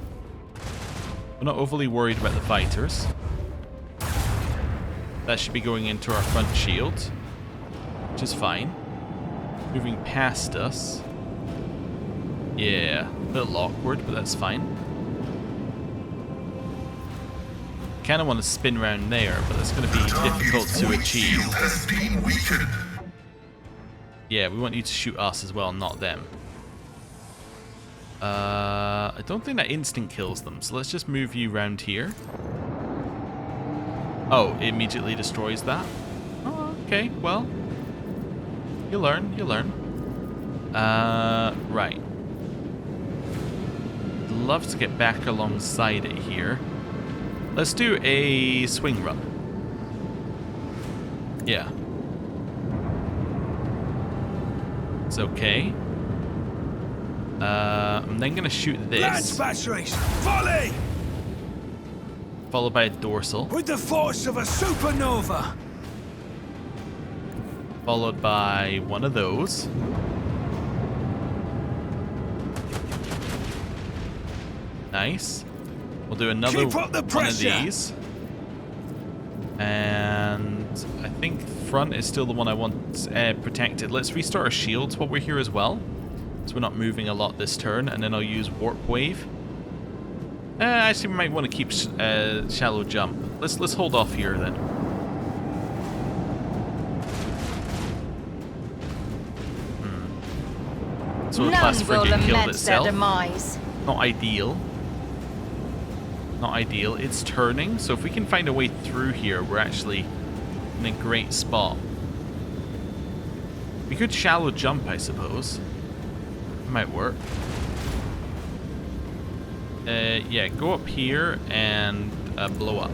We're not overly worried about the fighters. That should be going into our front shield, which is fine. Moving past us. Yeah, a little awkward, but that's fine. Kind of want to spin around there, but that's going to be difficult to achieve. Yeah, we want you to shoot us as well, not them. I don't think that instant kills them, so let's just move you around here. Oh, it immediately destroys that? Oh, okay, well. You learn, you learn. Right. I'd love to get back alongside it here. Let's do a swing run. Yeah. It's okay. I'm then gonna shoot Lance this, batteries, volley! followed by a dorsal, With the force of a supernova. followed by one of those. Nice. We'll do another Keep up the one of pressure. these. And I think front is still the one I want protected. Let's restart our shields while we're here as well, so we're not moving a lot this turn, and then I'll use warp wave. Actually, we might want to keep shallow jump. Let's hold off here then. So the class None will frigate killed lament their itself. demise. Not ideal. Not ideal. It's turning, so if we can find a way through here, we're actually in a great spot. We could shallow jump, I suppose. Might work. Yeah, go up here and blow up.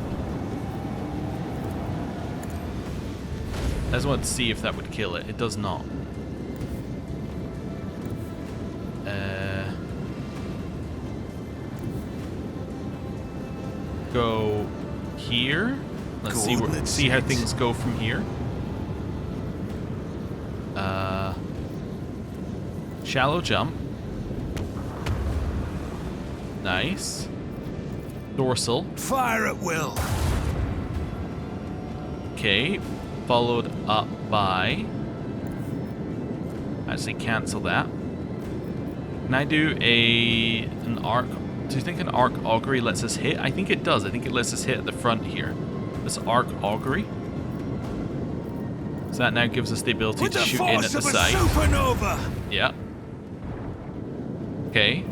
I just want to see if that would kill it. It does not. Go here. Let's see how things go from here. Shallow jump. Nice. Dorsal. Fire at will. Okay. Followed up by... Actually, cancel that. Can I do an arc? Do you think an arc augury lets us hit? I think it does. I think it lets us hit at the front here. This arc augury. So that now gives us the ability to shoot in at the side. Supernova. Yeah. Okay.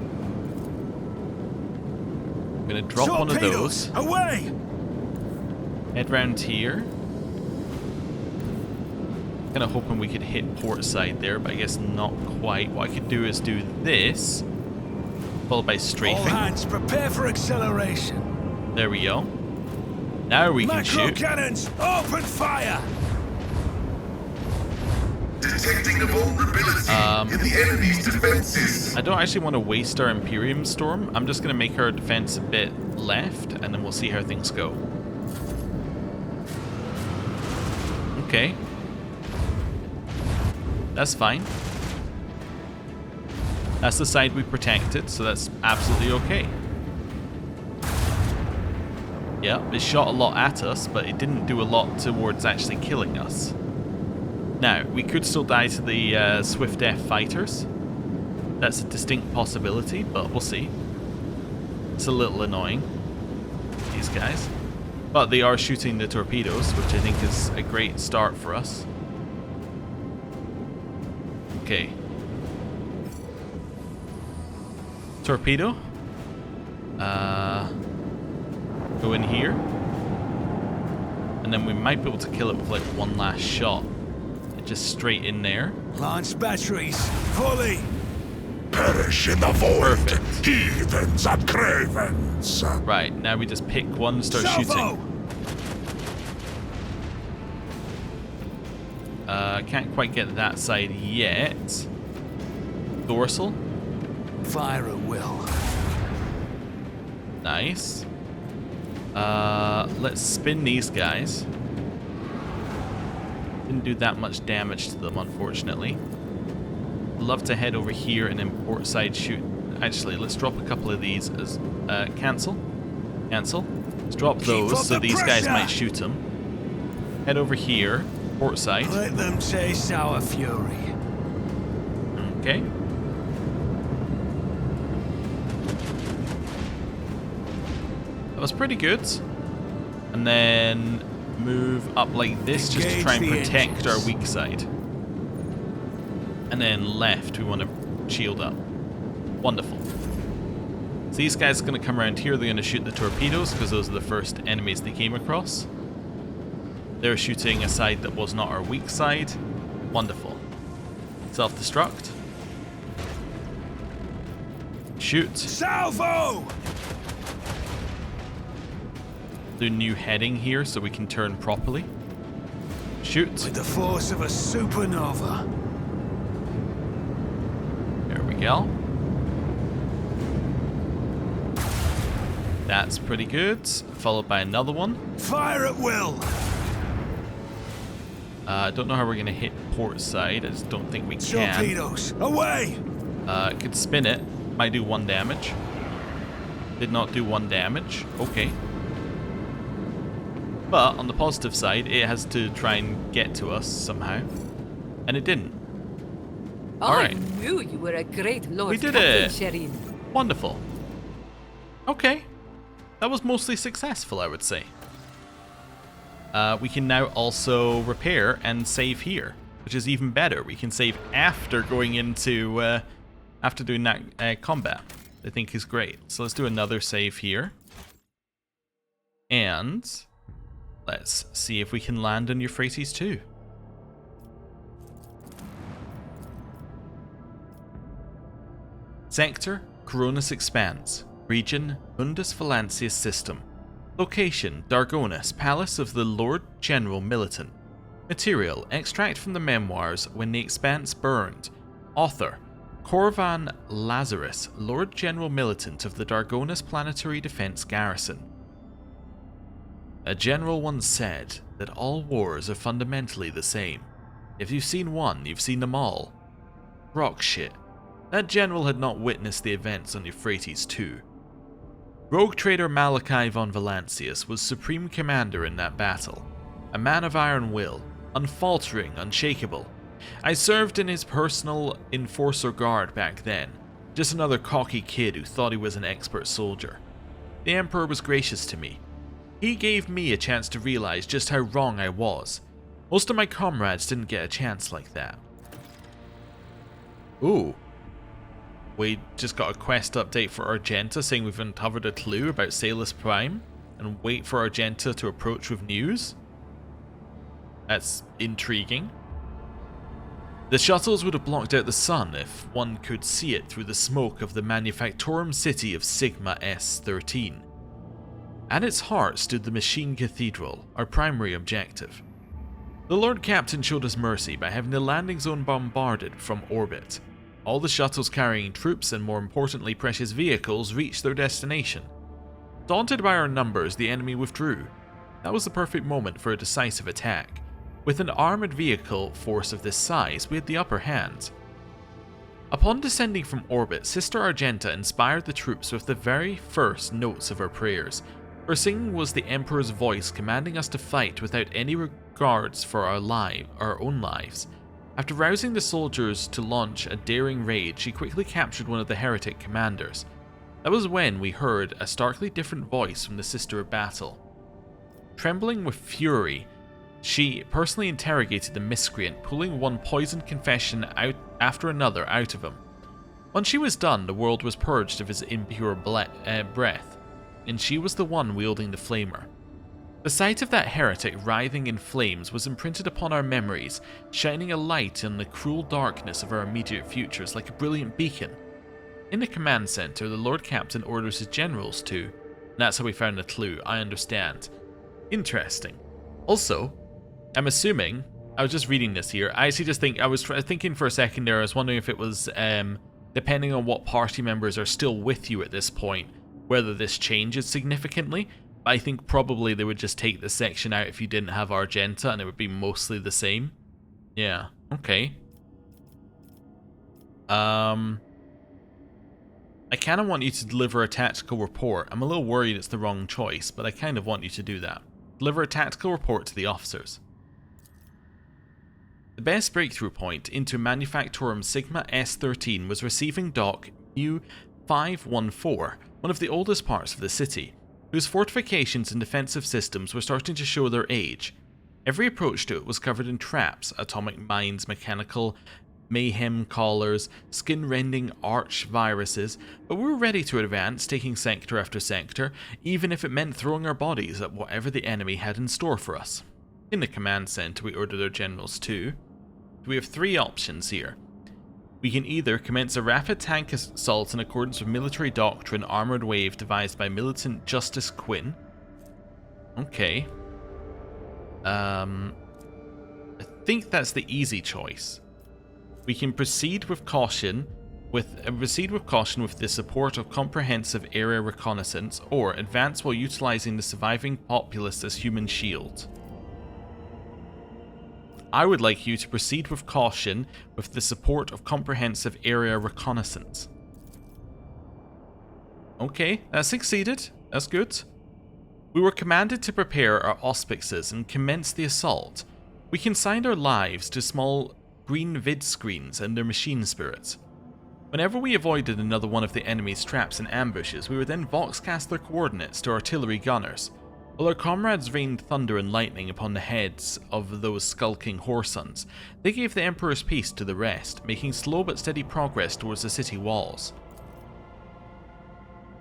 I'm gonna drop one of those. Away. Head round here. Kind of hoping we could hit port side there, but I guess not quite. What I could do is do this, followed by strafing. All hands prepare for acceleration. There we go. Now we can Macro shoot. cannons, open fire. Detecting a vulnerability in the enemy's defenses. I don't actually want to waste our Imperium storm. I'm just going to make our defense a bit left, and then we'll see how things go. Okay. That's fine. That's the side we protected, so that's absolutely okay. Yeah, it shot a lot at us, but it didn't do a lot towards actually killing us. Now, we could still die to the Swift Death fighters. That's a distinct possibility, but we'll see. It's a little annoying, these guys. But they are shooting the torpedoes, which I think is a great start for us. Okay. Torpedo. Go in here. And then we might be able to kill it with like one last shot. Just straight in there. Launch batteries, fully. Perish in the void, Perfect. heathens and cravens. Right, now we just pick one and start Salvo. shooting. Can't quite get that side yet. Dorsal. Fire at will. Nice. Let's spin these guys. Didn't do that much damage to them, unfortunately. Love to head over here and then port side shoot. Actually, let's drop a couple of these as cancel. Cancel. Let's drop those so these guys might shoot them. Head over here, port side. Let them chase our fury. Okay. That was pretty good. And then move up like this just to try and protect our weak side. And then left, we want to shield up. Wonderful. So these guys are going to come around here. They're going to shoot the torpedoes because those are the first enemies they came across. They're shooting a side that was not our weak side. Wonderful. Self-destruct. Shoot. Salvo! Do new heading here so we can turn properly. Shoot. With the force of a supernova. There we go. That's pretty good. Followed by another one. Fire at will. I don't know how we're going to hit port side. I just don't think we can. Torpedoes, away! Could spin it. Might do 1 damage. Did not do 1 damage. Okay. But on the positive side, it has to try and get to us somehow. And it didn't. Alright. I knew you were a great Lord We did Captain it. Sherin. Wonderful. Okay. That was mostly successful, I would say. We can now also repair and save here, which is even better. We can save after going into, after doing that combat. I think is great. So let's do another save here. And let's see if we can land on Euphrates too. Sector, Koronus Expanse. Region, Mundus Valancius System. Location, Dargonus, Palace of the Lord General Militant. Material, extract from the memoirs When the Expanse Burned. Author, Corvan Lazarus, Lord General Militant of the Dargonus Planetary Defense Garrison. A general once said that all wars are fundamentally the same. If you've seen one, you've seen them all. Rock shit. That general had not witnessed the events on Euphrates too. Rogue trader Malachi von Valancius was supreme commander in that battle. A man of iron will, unfaltering, unshakable. I served in his personal enforcer guard back then, just another cocky kid who thought he was an expert soldier. The Emperor was gracious to me. He gave me a chance to realize just how wrong I was. Most of my comrades didn't get a chance like that. Ooh. We just got a quest update for Argenta saying we've uncovered a clue about Salus Prime and wait for Argenta to approach with news. That's intriguing. The shuttles would have blocked out the sun if one could see it through the smoke of the Manufactorum city of Sigma S-13. At its heart stood the Machine Cathedral, our primary objective. The Lord Captain showed us mercy by having the landing zone bombarded from orbit. All the shuttles carrying troops and, more importantly, precious vehicles reached their destination. Daunted by our numbers, the enemy withdrew. That was the perfect moment for a decisive attack. With an armoured vehicle force of this size, we had the upper hand. Upon descending from orbit, Sister Argenta inspired the troops with the very first notes of her prayers. Her singing was the Emperor's voice commanding us to fight without any regards for our own lives. After rousing the soldiers to launch a daring raid, she quickly captured one of the heretic commanders. That was when we heard a starkly different voice from the Sister of Battle. Trembling with fury, she personally interrogated the miscreant, pulling one poisoned confession out after another out of him. When she was done, the world was purged of his impure breath, and she was the one wielding the flamer. The sight of that heretic writhing in flames was imprinted upon our memories, shining a light on the cruel darkness of our immediate futures like a brilliant beacon. In the command center, the Lord Captain orders his generals to... And that's how we found the clue, I understand. Interesting. Also, I'm assuming... I was just reading this here. I actually just think... I was thinking for a second there, I was wondering if it was... depending on what party members are still with you at this point, whether this changes significantly. I think probably they would just take this section out if you didn't have Argenta and it would be mostly the same. Yeah, okay. I kind of want you to deliver a tactical report. I'm a little worried it's the wrong choice, but I kind of want you to do that. Deliver a tactical report to the officers. The best breakthrough point into Manufactorum Sigma S-13 was receiving dock U-514, one of the oldest parts of the city, whose fortifications and defensive systems were starting to show their age. Every approach to it was covered in traps, atomic mines, mechanical mayhem collars, skin-rending arch viruses, but we were ready to advance, taking sector after sector, even if it meant throwing our bodies at whatever the enemy had in store for us. In the command center, we ordered our generals to. We have three options here. We can either commence a rapid tank assault in accordance with military doctrine armoured wave devised by militant Justice Quinn. Okay. I think that's the easy choice. We can proceed with caution with the support of comprehensive area reconnaissance, or advance while utilizing the surviving populace as human shield. I would like you to proceed with caution with the support of comprehensive area reconnaissance. Okay, that succeeded. That's good. We were commanded to prepare our auspices and commence the assault. We consigned our lives to small green vid screens and their machine spirits. Whenever we avoided another one of the enemy's traps and ambushes, we would then voxcast their coordinates to artillery gunners. While our comrades rained thunder and lightning upon the heads of those skulking whoresuns, they gave the Emperor's peace to the rest, making slow but steady progress towards the city walls.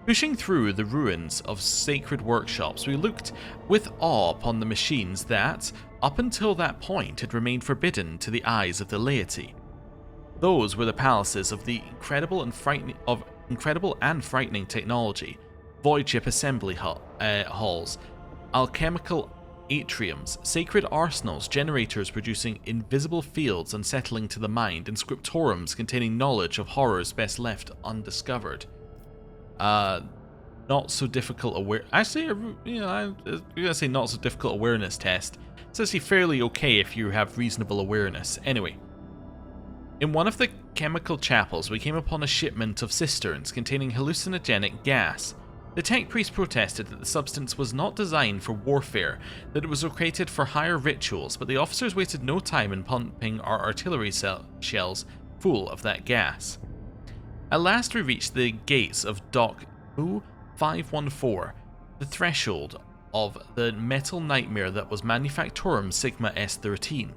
Pushing through the ruins of sacred workshops, we looked with awe upon the machines that, up until that point, had remained forbidden to the eyes of the laity. Those were the palaces of the incredible and frightening technology, voidship assembly halls, alchemical atriums, sacred arsenals, generators producing invisible fields unsettling to the mind, and scriptoriums containing knowledge of horrors best left undiscovered. Not so difficult actually, I'm gonna say not so difficult awareness test. It's actually fairly okay if you have reasonable awareness. Anyway, in one of the chemical chapels, we came upon a shipment of cisterns containing hallucinogenic gas. The tech priest protested that the substance was not designed for warfare, that it was created for higher rituals, but the officers wasted no time in pumping our artillery shells full of that gas. At last we reached the gates of Dock 514, the threshold of the metal nightmare that was Manufactorum Sigma S13.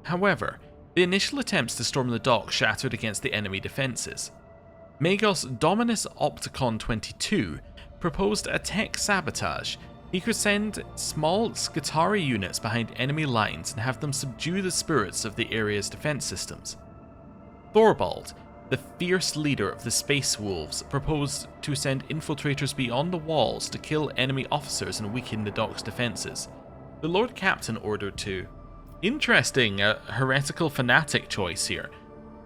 However, the initial attempts to storm the dock shattered against the enemy defences. Magos Dominus Opticon 22 proposed a tech sabotage. He could send small Scutari units behind enemy lines and have them subdue the spirits of the area's defense systems. Thorvald, the fierce leader of the Space Wolves, proposed to send infiltrators beyond the walls to kill enemy officers and weaken the dock's defenses. The Lord Captain ordered to... Interesting, a heretical fanatic choice here.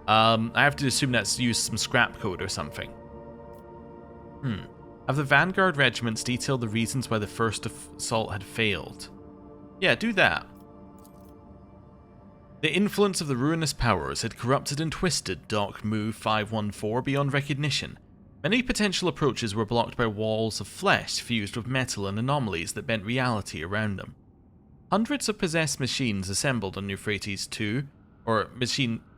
I have to assume that's used some scrap code or something. Have the Vanguard regiments detailed the reasons why the first assault had failed? Yeah, do that. The influence of the ruinous powers had corrupted and twisted Dock Mu 514 beyond recognition. Many potential approaches were blocked by walls of flesh fused with metal and anomalies that bent reality around them. Hundreds of possessed machines assembled on Euphrates 2,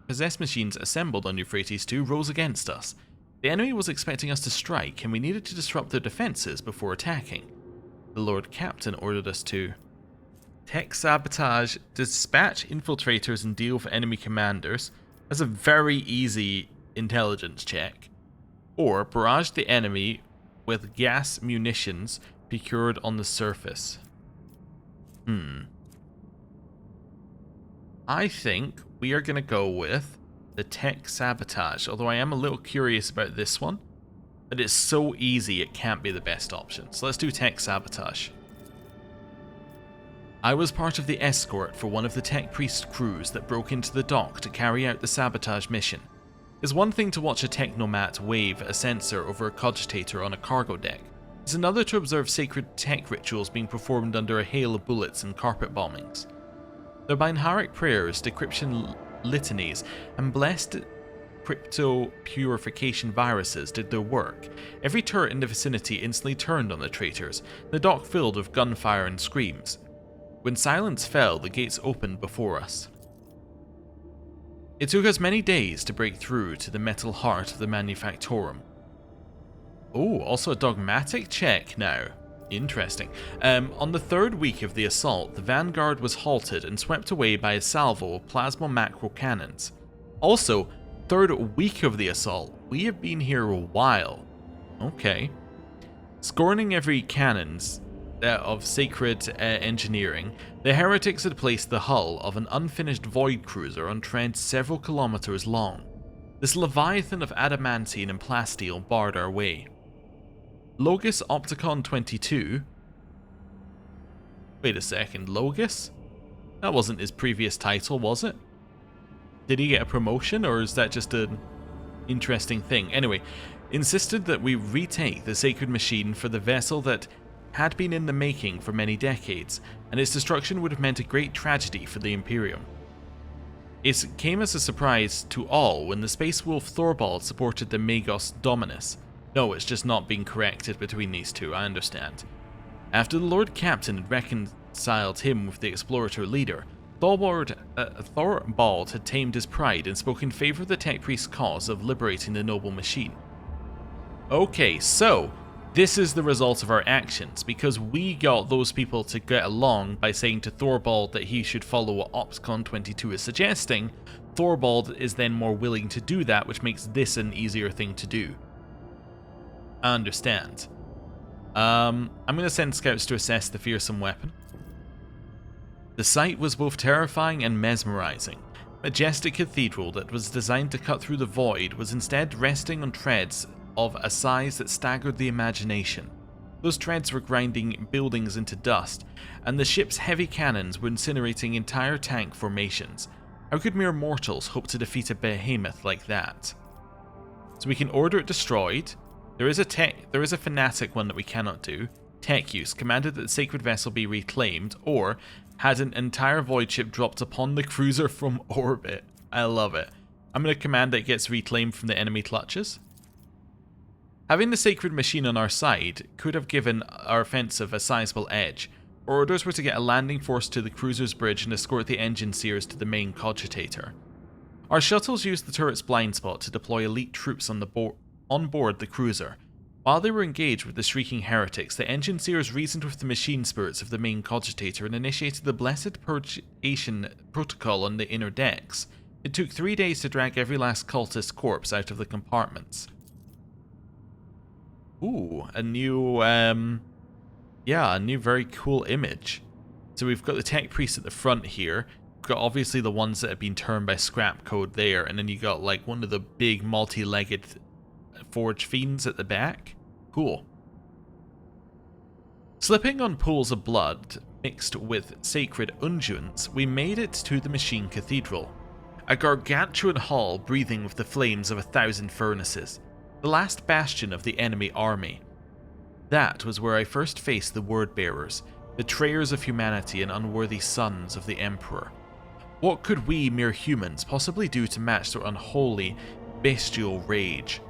possessed machines assembled on Euphrates 2 rose against us. The enemy was expecting us to strike, and we needed to disrupt their defences before attacking. The Lord Captain ordered us to tech sabotage, dispatch infiltrators and deal with enemy commanders. That's a very easy intelligence check. Or barrage the enemy with gas munitions procured on the surface. I think we are going to go with the tech sabotage, although I am a little curious about this one. But it's so easy it can't be the best option. So let's do tech sabotage. I was part of the escort for one of the tech priest crews that broke into the dock to carry out the sabotage mission. It's one thing to watch a technomat wave a sensor over a cogitator on a cargo deck. It's another to observe sacred tech rituals being performed under a hail of bullets and carpet bombings. Their binaric prayers, decryption litanies, and blessed crypto purification viruses did their work. Every turret in the vicinity instantly turned on the traitors, the dock filled with gunfire and screams. When silence fell, the gates opened before us. It took us many days to break through to the metal heart of the Manufactorum. Oh, also a dogmatic check now. Interesting. On the third week of the assault, the Vanguard was halted and swept away by a salvo of plasma macro cannons. Also, third week of the assault. We have been here a while. Okay. Scorning every cannons of sacred engineering, the heretics had placed the hull of an unfinished void cruiser on treads several kilometers long. This leviathan of adamantine and plasteel barred our way. Logus Opticon 22? Wait a second, Logus? That wasn't his previous title, was it? Did he get a promotion, or is that just an interesting thing? Anyway, insisted that we retake the sacred machine for the vessel that had been in the making for many decades, and its destruction would have meant a great tragedy for the Imperium. It came as a surprise to all when the Space Wolf Thorvald supported the Magos Dominus. No, it's just not being corrected between these two, I understand. After the Lord Captain had reconciled him with the Explorator leader, Thorvald had tamed his pride and spoke in favour of the Tech Priest's cause of liberating the noble machine. Okay, so this is the result of our actions, because we got those people to get along by saying to Thorvald that he should follow what Opticon 22 is suggesting. Thorvald is then more willing to do that, which makes this an easier thing to do. I understand. I'm going to send scouts to assess the fearsome weapon. The sight was both terrifying and mesmerizing. majestic cathedral that was designed to cut through the void was instead resting on treads of a size that staggered the imagination. Those treads were grinding buildings into dust, and the ship's heavy cannons were incinerating entire tank formations. How could mere mortals hope to defeat a behemoth like that? So we can order it destroyed. There is a fanatic one that we cannot do. Tech use, commanded that the sacred vessel be reclaimed, or had an entire void ship dropped upon the cruiser from orbit. I love it. I'm going to command that it gets reclaimed from the enemy clutches. Having the sacred machine on our side could have given our offensive a sizable edge. Our orders were to get a landing force to the cruiser's bridge and escort the engine seers to the main cogitator. Our shuttles used the turret's blind spot to deploy elite troops on board the cruiser. While they were engaged with the shrieking heretics, the engine seers reasoned with the machine spirits of the main cogitator and initiated the blessed purgation protocol on the inner decks. It took 3 days to drag every last cultist corpse out of the compartments. Ooh, a new very cool image. So we've got the tech priest at the front here. We've got obviously the ones that have been turned by scrap code there, and then you got like one of the big multi-legged forge fiends at the back. Cool. Slipping on pools of blood mixed with sacred unguents, we made it to the machine cathedral. A gargantuan hall breathing with the flames of 1,000 furnaces. The last bastion of the enemy army. That was where I first faced the word-bearers, betrayers of humanity and unworthy sons of the Emperor. What could we mere humans possibly do to match their unholy, bestial rage?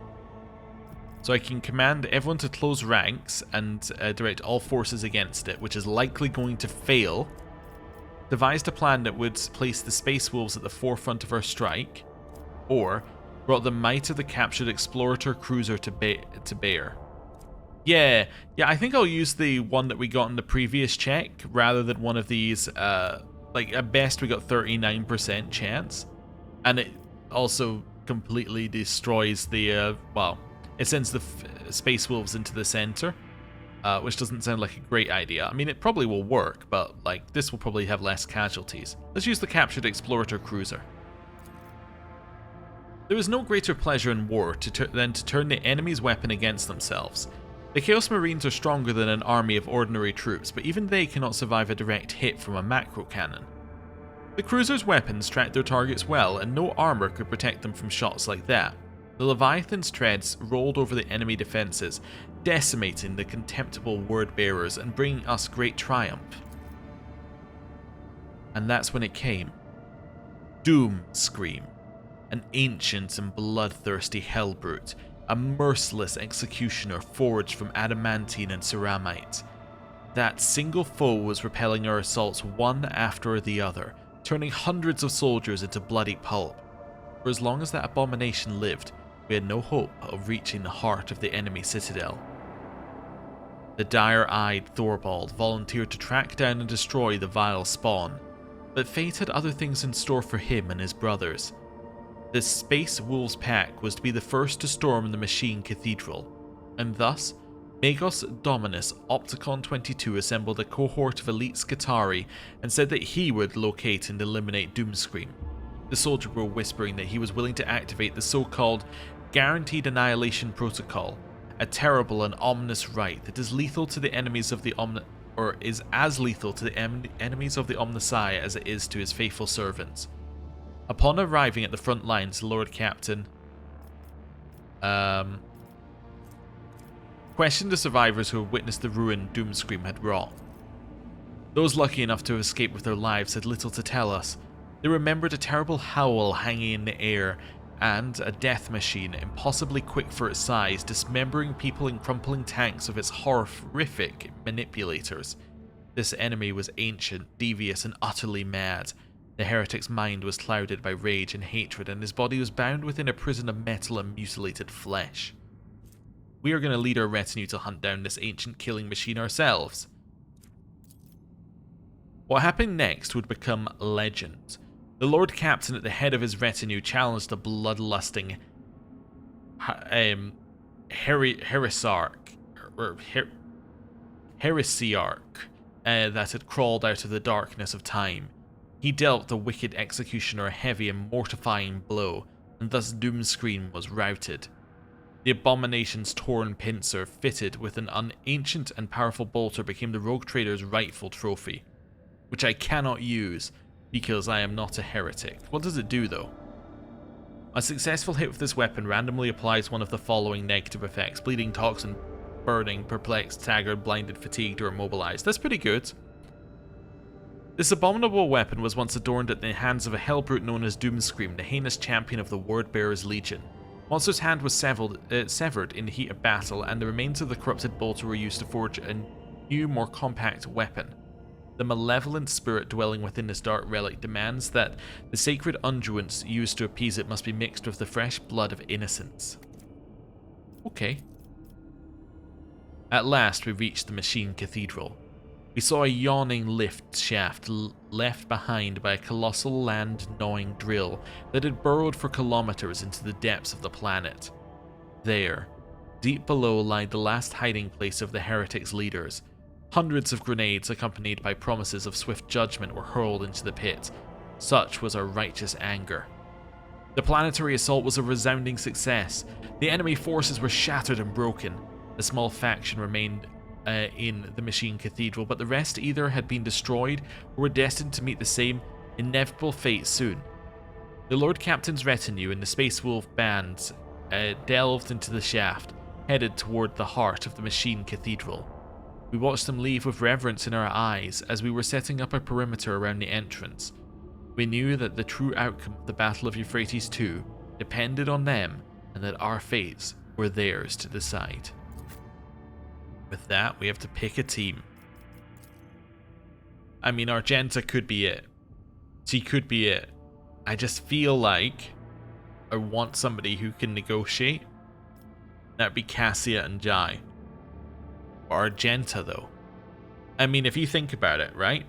So I can command everyone to close ranks and direct all forces against it, which is likely going to fail. Devised a plan that would place the Space Wolves at the forefront of our strike, or brought the might of the captured explorator cruiser to bear. Yeah, I think I'll use the one that we got in the previous check rather than one of these. Like at best we got 39% chance, and it also completely destroys the it sends the Space Wolves into the center, which doesn't sound like a great idea. I mean, it probably will work, but like this will probably have less casualties. Let's use the captured explorator cruiser. There is no greater pleasure in war than to turn the enemy's weapon against themselves. The Chaos Marines are stronger than an army of ordinary troops, but even they cannot survive a direct hit from a macro cannon. The cruiser's weapons tracked their targets well, and no armor could protect them from shots like that. The Leviathan's treads rolled over the enemy defenses, decimating the contemptible word-bearers and bringing us great triumph. And that's when it came. Doom Scream. An ancient and bloodthirsty hellbrute, a merciless executioner forged from adamantine and ceramite. That single foe was repelling our assaults one after the other, turning hundreds of soldiers into bloody pulp. For as long as that abomination lived, we had no hope of reaching the heart of the enemy citadel. The dire-eyed Thorvald volunteered to track down and destroy the vile spawn, but fate had other things in store for him and his brothers. The Space Wolves pack was to be the first to storm the Machine Cathedral, and thus, Magos Dominus Opticon 22 assembled a cohort of elite Scutari and said that he would locate and eliminate Doomscream. The soldier were whispering that he was willing to activate the so-called Guaranteed Annihilation Protocol, a terrible and ominous rite that is lethal to the enemies of the is as lethal to the enemies of the Omnissiah as it is to his faithful servants. Upon arriving at the front lines, the Lord Captain questioned the survivors who had witnessed the ruin Doomscream had wrought. Those lucky enough to have escaped with their lives had little to tell us. They remembered a terrible howl hanging in the air and a death machine, impossibly quick for its size, dismembering people in crumpling tanks of its horrific manipulators. This enemy was ancient, devious, and utterly mad. The heretic's mind was clouded by rage and hatred, and his body was bound within a prison of metal and mutilated flesh. We are going to lead our retinue to hunt down this ancient killing machine ourselves. What happened next would become legend. The Lord Captain at the head of his retinue challenged the bloodlusting heresiarch that had crawled out of the darkness of time. He dealt the wicked executioner a heavy and mortifying blow, and thus Doomscreen was routed. The abomination's torn pincer, fitted with an ancient and powerful bolter, became the rogue trader's rightful trophy, which I cannot use because I am not a heretic. What does it do though? A successful hit with this weapon randomly applies one of the following negative effects: bleeding, toxin, burning, perplexed, staggered, blinded, fatigued, or immobilized. That's pretty good. This abominable weapon was once adorned at the hands of a hellbrute known as Doomscream, the heinous champion of the Wordbearer's Legion. Monster's hand was severed in the heat of battle, and the remains of the corrupted bolter were used to forge a new, more compact weapon. The malevolent spirit dwelling within this dark relic demands that the sacred unguents used to appease it must be mixed with the fresh blood of innocence. Okay. At last we reached the machine cathedral. We saw a yawning lift shaft left behind by a colossal land-gnawing drill that had burrowed for kilometers into the depths of the planet. There, deep below, lied the last hiding place of the heretics' leaders. Hundreds of grenades, accompanied by promises of swift judgment, were hurled into the pit. Such was our righteous anger. The planetary assault was a resounding success. The enemy forces were shattered and broken. A small faction remained in the machine cathedral, but the rest either had been destroyed or were destined to meet the same inevitable fate soon. The Lord Captain's retinue and the Space Wolf band delved into the shaft, headed toward the heart of the machine cathedral. We watched them leave with reverence in our eyes as we were setting up a perimeter around the entrance. We knew that the true outcome of the Battle of Euphrates II depended on them, and that our fates were theirs to decide. With that, we have to pick a team. I mean, Argenta could be it. She could be it. I just feel like I want somebody who can negotiate. That'd be Cassia and Jai. Argenta, though. I mean, if you think about it, right?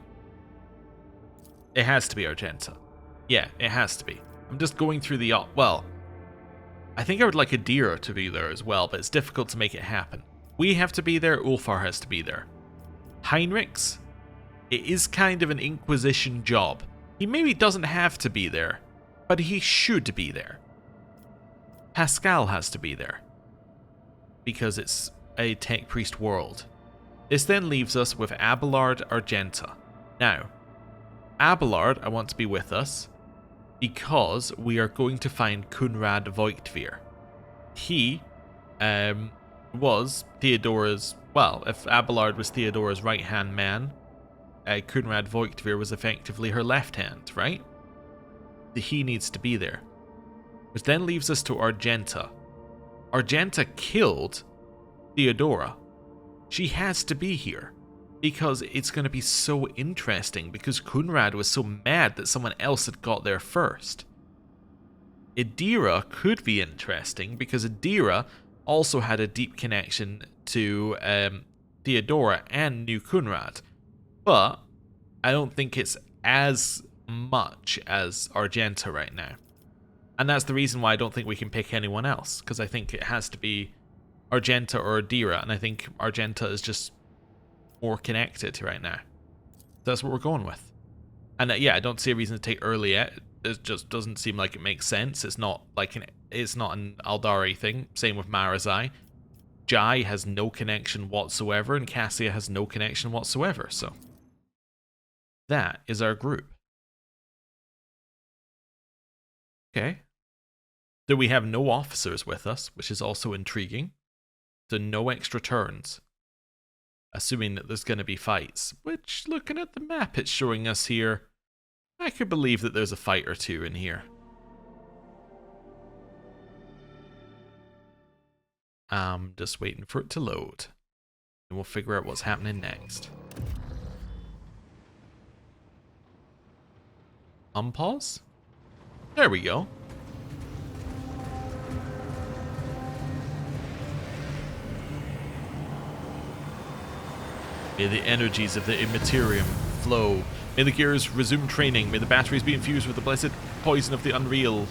It has to be Argenta. Yeah, it has to be. I'm just going through the... Well, I think I would like Adira to be there as well, but it's difficult to make it happen. We have to be there, Ulfar has to be there. Heinrichs? It is kind of an Inquisition job. He maybe doesn't have to be there, but he should be there. Pascal has to be there, because it's a tech priest world. This then leaves us with Abelard Argenta. Now, Abelard I want to be with us because we are going to find Kunrad Voigtvir. He was Theodora's, well, if Abelard was Theodora's right-hand man, Kunrad Voigtvir was effectively her left hand, right? He needs to be there. Which then leaves us to Argenta. Argenta killed Theodora. She has to be here, because it's going to be so interesting, because Kunrad was so mad that someone else had got there first. Adira could be interesting, because Adira also had a deep connection to Theodora and knew Kunrad, but I don't think it's as much as Argenta right now. And that's the reason why I don't think we can pick anyone else, because I think it has to be Argenta or Adira, and I think Argenta is just more connected right now. That's what we're going with. And yeah, I don't see a reason to take Earliet. It just doesn't seem like it makes sense. It's not like it's not an Aldari thing. Same with Marazai. Jai has no connection whatsoever, and Cassia has no connection whatsoever. So that is our group. Okay. So we have no officers with us, which is also intriguing. So no extra turns. Assuming that there's going to be fights, which, looking at the map it's showing us here, I could believe that there's a fight or two in here. I'm just waiting for it to load, and we'll figure out what's happening next. Unpause? There we go. May the energies of the Imperium flow. May the gears resume training. May the batteries be infused with the blessed poison of the unreal.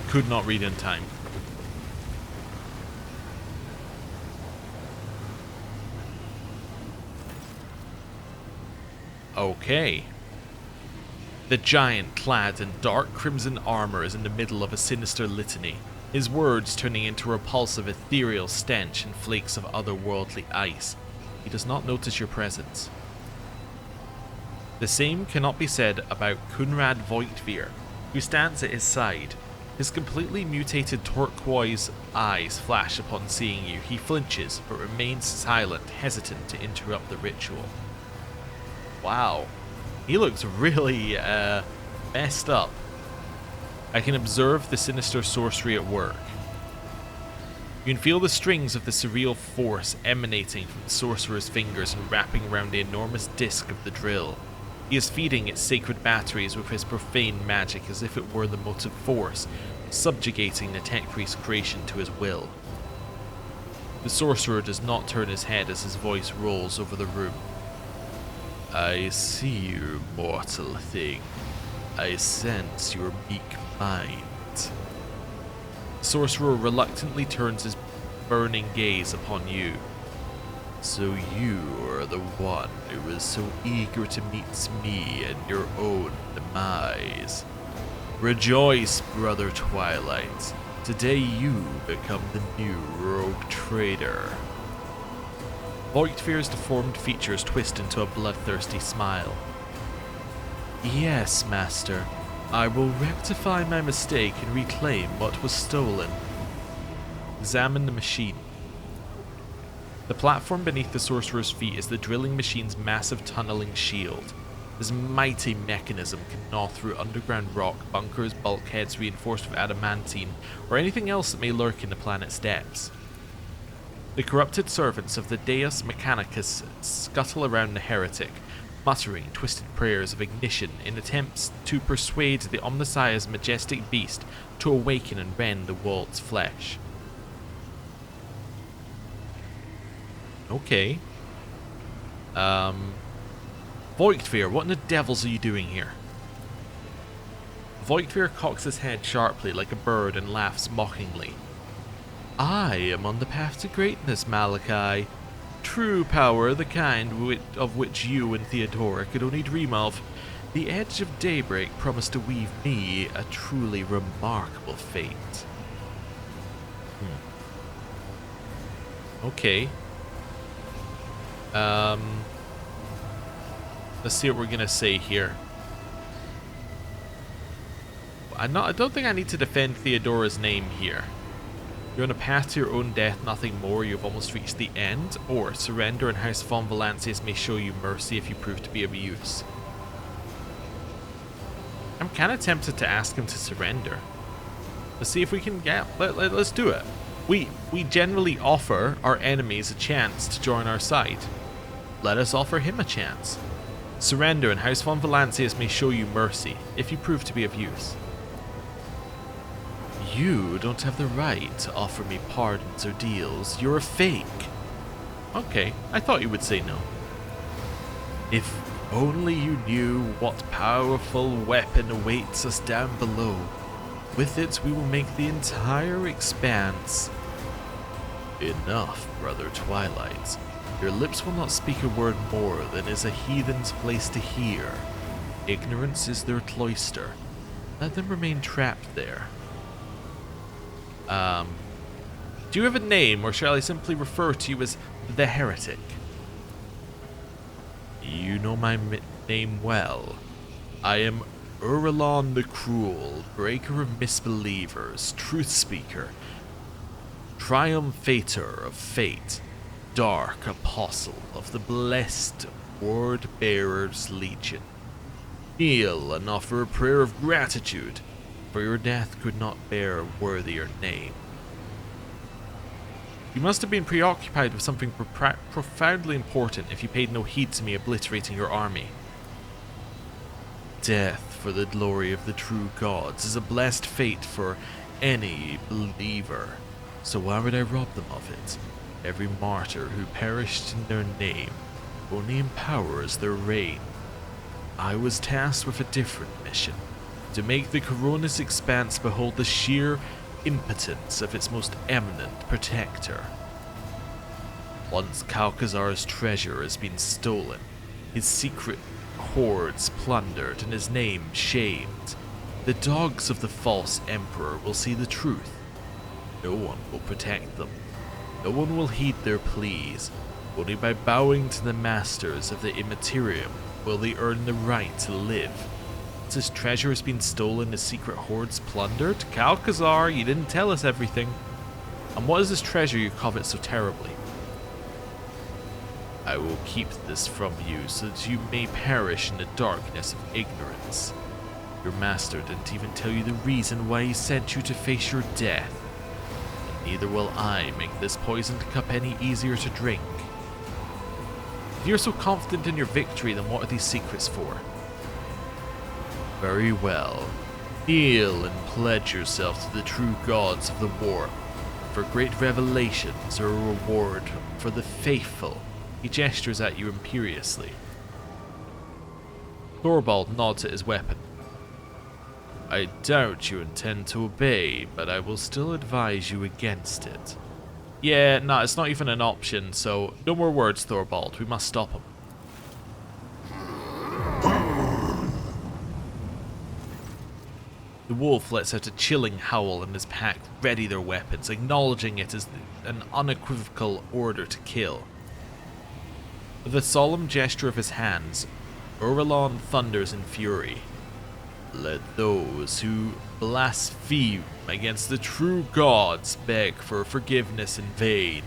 Could not read in time. Okay. The giant, clad in dark crimson armor, is in the middle of a sinister litany, his words turning into a repulsive ethereal stench and flakes of otherworldly ice. He does not notice your presence. The same cannot be said about Kunrad Voigtveer, who stands at his side. His completely mutated turquoise eyes flash upon seeing you. He flinches, but remains silent, hesitant to interrupt the ritual. Wow. He looks really, messed up. I can observe the sinister sorcery at work. You can feel the strings of the surreal force emanating from the sorcerer's fingers and wrapping around the enormous disc of the drill. He is feeding its sacred batteries with his profane magic as if it were the motive force, subjugating the tech priest's creation to his will. The sorcerer does not turn his head as his voice rolls over the room. I see you, mortal thing. I sense your meek mind. The sorcerer reluctantly turns his burning gaze upon you. So you are the one who is so eager to meet me and your own demise. Rejoice, brother Twilight. Today you become the new rogue traitor. Voigtveer's deformed features twist into a bloodthirsty smile. Yes, master. I will rectify my mistake and reclaim what was stolen. Examine the machine. The platform beneath the sorcerer's feet is the drilling machine's massive tunneling shield. This mighty mechanism can gnaw through underground rock, bunkers, bulkheads reinforced with adamantine, or anything else that may lurk in the planet's depths. The corrupted servants of the Deus Mechanicus scuttle around the heretic, muttering twisted prayers of ignition in attempts to persuade the Omnissiah's majestic beast to awaken and rend the world's flesh. Okay. Voigtveer, what in the devils are you doing here? Voigtveer cocks his head sharply like a bird and laughs mockingly. I am on the path to greatness, Malachi. True power, the kind of which you and Theodora could only dream of. The edge of daybreak promised to weave me a truly remarkable fate. Okay. Let's see what we're gonna say here. I don't think I need to defend Theodora's name here. You're on a path to your own death, nothing more. You've almost reached the end. Or surrender and House von Valancius may show you mercy if you prove to be of use. I'm kind of tempted to ask him to surrender. Let's see if we can get... Let's do it. We generally offer our enemies a chance to join our side. Let us offer him a chance. Surrender and House von Valancius may show you mercy if you prove to be of use. You don't have the right to offer me pardons or deals. You're a fake. Okay, I thought you would say no. If only you knew what powerful weapon awaits us down below. With it, we will make the entire expanse. Enough, brother Twilight. Your lips will not speak a word more than is a heathen's place to hear. Ignorance is their cloister. Let them remain trapped there. Do you have a name, or shall I simply refer to you as the Heretic? You know my name well. I am Uralon the Cruel, breaker of misbelievers, truth speaker, triumphator of fate, dark apostle of the blessed word bearer's legion. Kneel and offer a prayer of gratitude, for your death could not bear a worthier name. You must have been preoccupied with something profoundly important if you paid no heed to me obliterating your army. Death for the glory of the true gods is a blessed fate for any believer, so why would I rob them of it? Every martyr who perished in their name only empowers their reign. I was tasked with a different mission, to make the Koronus Expanse behold the sheer impotence of its most eminent protector. Once Kalkazar's treasure has been stolen, his secret hordes plundered and his name shamed. The dogs of the false emperor will see the truth. No one will protect them. No one will heed their pleas. Only by bowing to the masters of the Imperium will they earn the right to live. Once his treasure has been stolen, his secret hordes plundered? Calcazar, you didn't tell us everything. And what is this treasure you covet so terribly? I will keep this from you so that you may perish in the darkness of ignorance. Your master didn't even tell you the reason why he sent you to face your death. And neither will I make this poisoned cup any easier to drink. If you're so confident in your victory, then what are these secrets for? Very well. Kneel and pledge yourself to the true gods of the war. For great revelations are a reward for the faithful. He gestures at you imperiously. Thorvald nods at his weapon. I doubt you intend to obey, but I will still advise you against it. Yeah, no, it's not even an option, so no more words, Thorvald. We must stop him. The wolf lets out a chilling howl and his pack ready their weapons, acknowledging it as an unequivocal order to kill. With a solemn gesture of his hands, Uralon thunders in fury. Let those who blaspheme against the true gods beg for forgiveness in vain.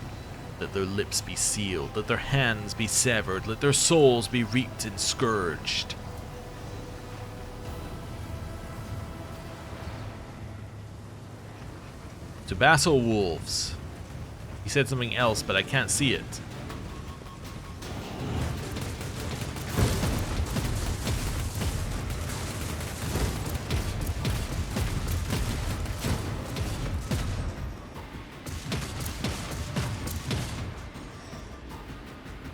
Let their lips be sealed, let their hands be severed, let their souls be reaped and scourged. To battle wolves. He said something else, but I can't see it.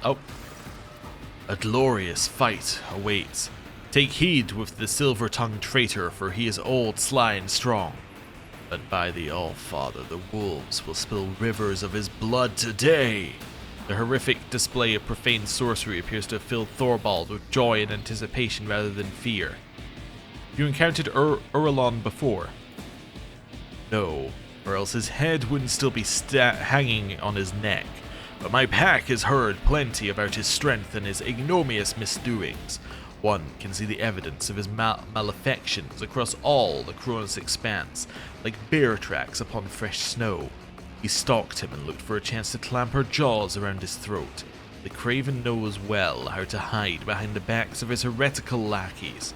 Oh. A glorious fight awaits. Take heed with the silver-tongued traitor, for he is old, sly, and strong. But by the All-Father, the wolves will spill rivers of his blood today. The horrific display of profane sorcery appears to have filled Thorvald with joy and anticipation rather than fear. Have you encountered Uralon before? No, or else his head wouldn't still be hanging on his neck. But my pack has heard plenty about his strength and his ignominious misdoings. One can see the evidence of his malefactions across all the Koronus Expanse, like bear tracks upon fresh snow. He stalked him and looked for a chance to clamp her jaws around his throat. The craven knows well how to hide behind the backs of his heretical lackeys.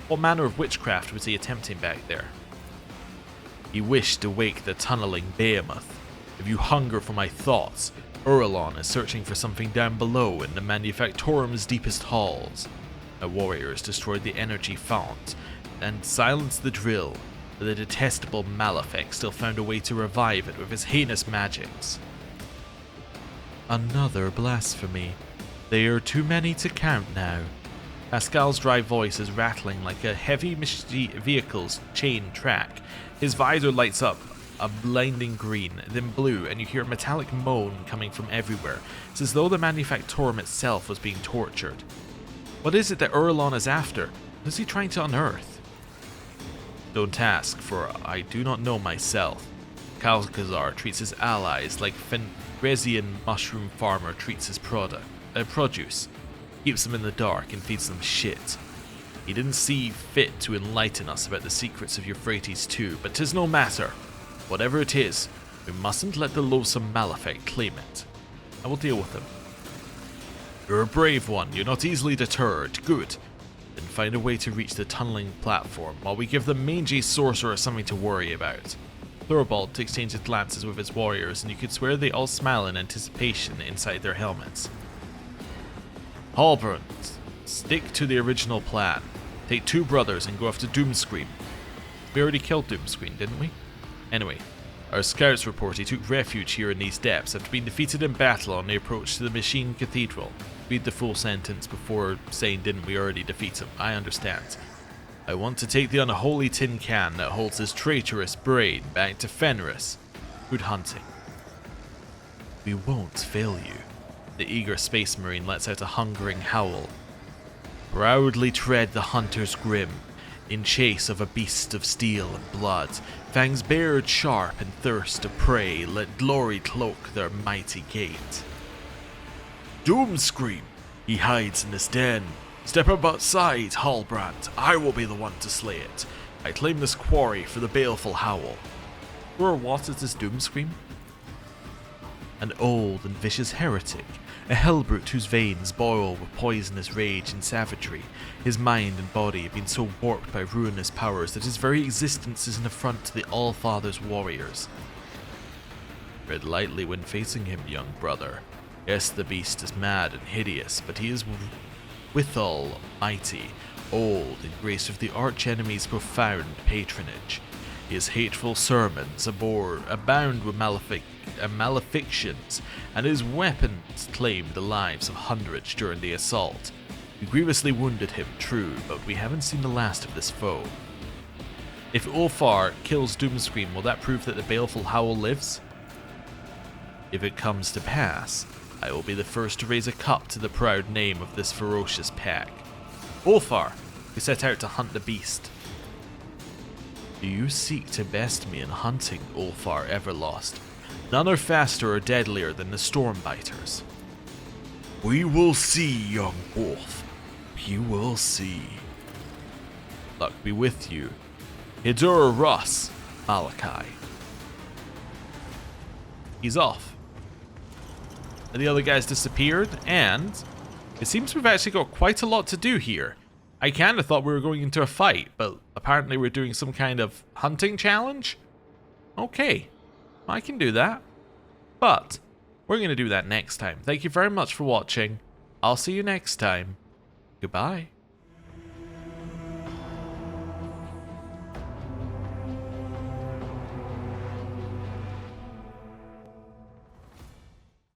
What manner of witchcraft was he attempting back there? He wished to wake the tunneling behemoth. If you hunger for my thoughts, Uralon is searching for something down below in the Manufactorum's deepest halls. My warriors destroyed the energy font and silenced the drill, but the detestable Malefic still found a way to revive it with his heinous magics. Another blasphemy. They are too many to count now. Pascal's dry voice is rattling like a heavy vehicle's chain track. His visor lights up a blinding green, then blue, and you hear a metallic moan coming from everywhere. It's as though the Manufactorum itself was being tortured. What is it that Uralon is after? What is he trying to unearth? Don't ask, for I do not know myself. Calcazar treats his allies like Fenrisian mushroom farmer treats his produce. Keeps them in the dark and feeds them shit. He didn't see fit to enlighten us about the secrets of Euphrates too, but 'tis no matter. Whatever it is, we mustn't let the loathsome Malefic claim it. I will deal with him. You're a brave one, you're not easily deterred. Good. Then find a way to reach the tunneling platform, while we give the mangy sorcerer something to worry about. Thorvald exchanges glances with his warriors, and you could swear they all smile in anticipation inside their helmets. Halbrand, stick to the original plan. Take 2 brothers and go after Doomscream. We already killed Doomscream, didn't we? Anyway, our scouts report he took refuge here in these depths after being defeated in battle on the approach to the Machine Cathedral. Read the full sentence before saying didn't we already defeat him. I understand. I want to take the unholy tin can that holds his traitorous brain back to Fenris. Good hunting. We won't fail you. The eager space marine lets out a hungering howl. proudly tread the hunter's grim, in chase of a beast of steel and blood, fangs bared sharp in thirst of prey, let glory cloak their mighty gait. Doom scream! He hides in his den. Step up outside, Hallbrand. I will be the one to slay it. I claim this quarry for the baleful howl. Or what is this doom scream? An old and vicious heretic, a hellbrute whose veins boil with poisonous rage and savagery. His mind and body have been so warped by ruinous powers that his very existence is an affront to the Allfather's warriors. Tread lightly when facing him, young brother. Yes, the beast is mad and hideous, but he is withal mighty, old, and graced with the archenemy's profound patronage. His hateful sermons abound with malefictions, and his weapons claimed the lives of hundreds during the assault. We grievously wounded him, true, but we haven't seen the last of this foe. If Ulfar kills Doomscream, will that prove that the baleful howl lives? If it comes to pass, I will be the first to raise a cup to the proud name of this ferocious pack. Ulfar, we set out to hunt the beast. Do you seek to best me in hunting, Ulfar Everlost? None are faster or deadlier than the Stormbiters. We will see, young wolf. We will see. Luck be with you. Hidur Russ, Malachi. He's off. And the other guys disappeared, and it seems we've actually got quite a lot to do here. I kind of thought we were going into a fight, but apparently we're doing some kind of hunting challenge? Okay, I can do that. But we're going to do that next time. Thank you very much for watching. I'll see you next time. Goodbye.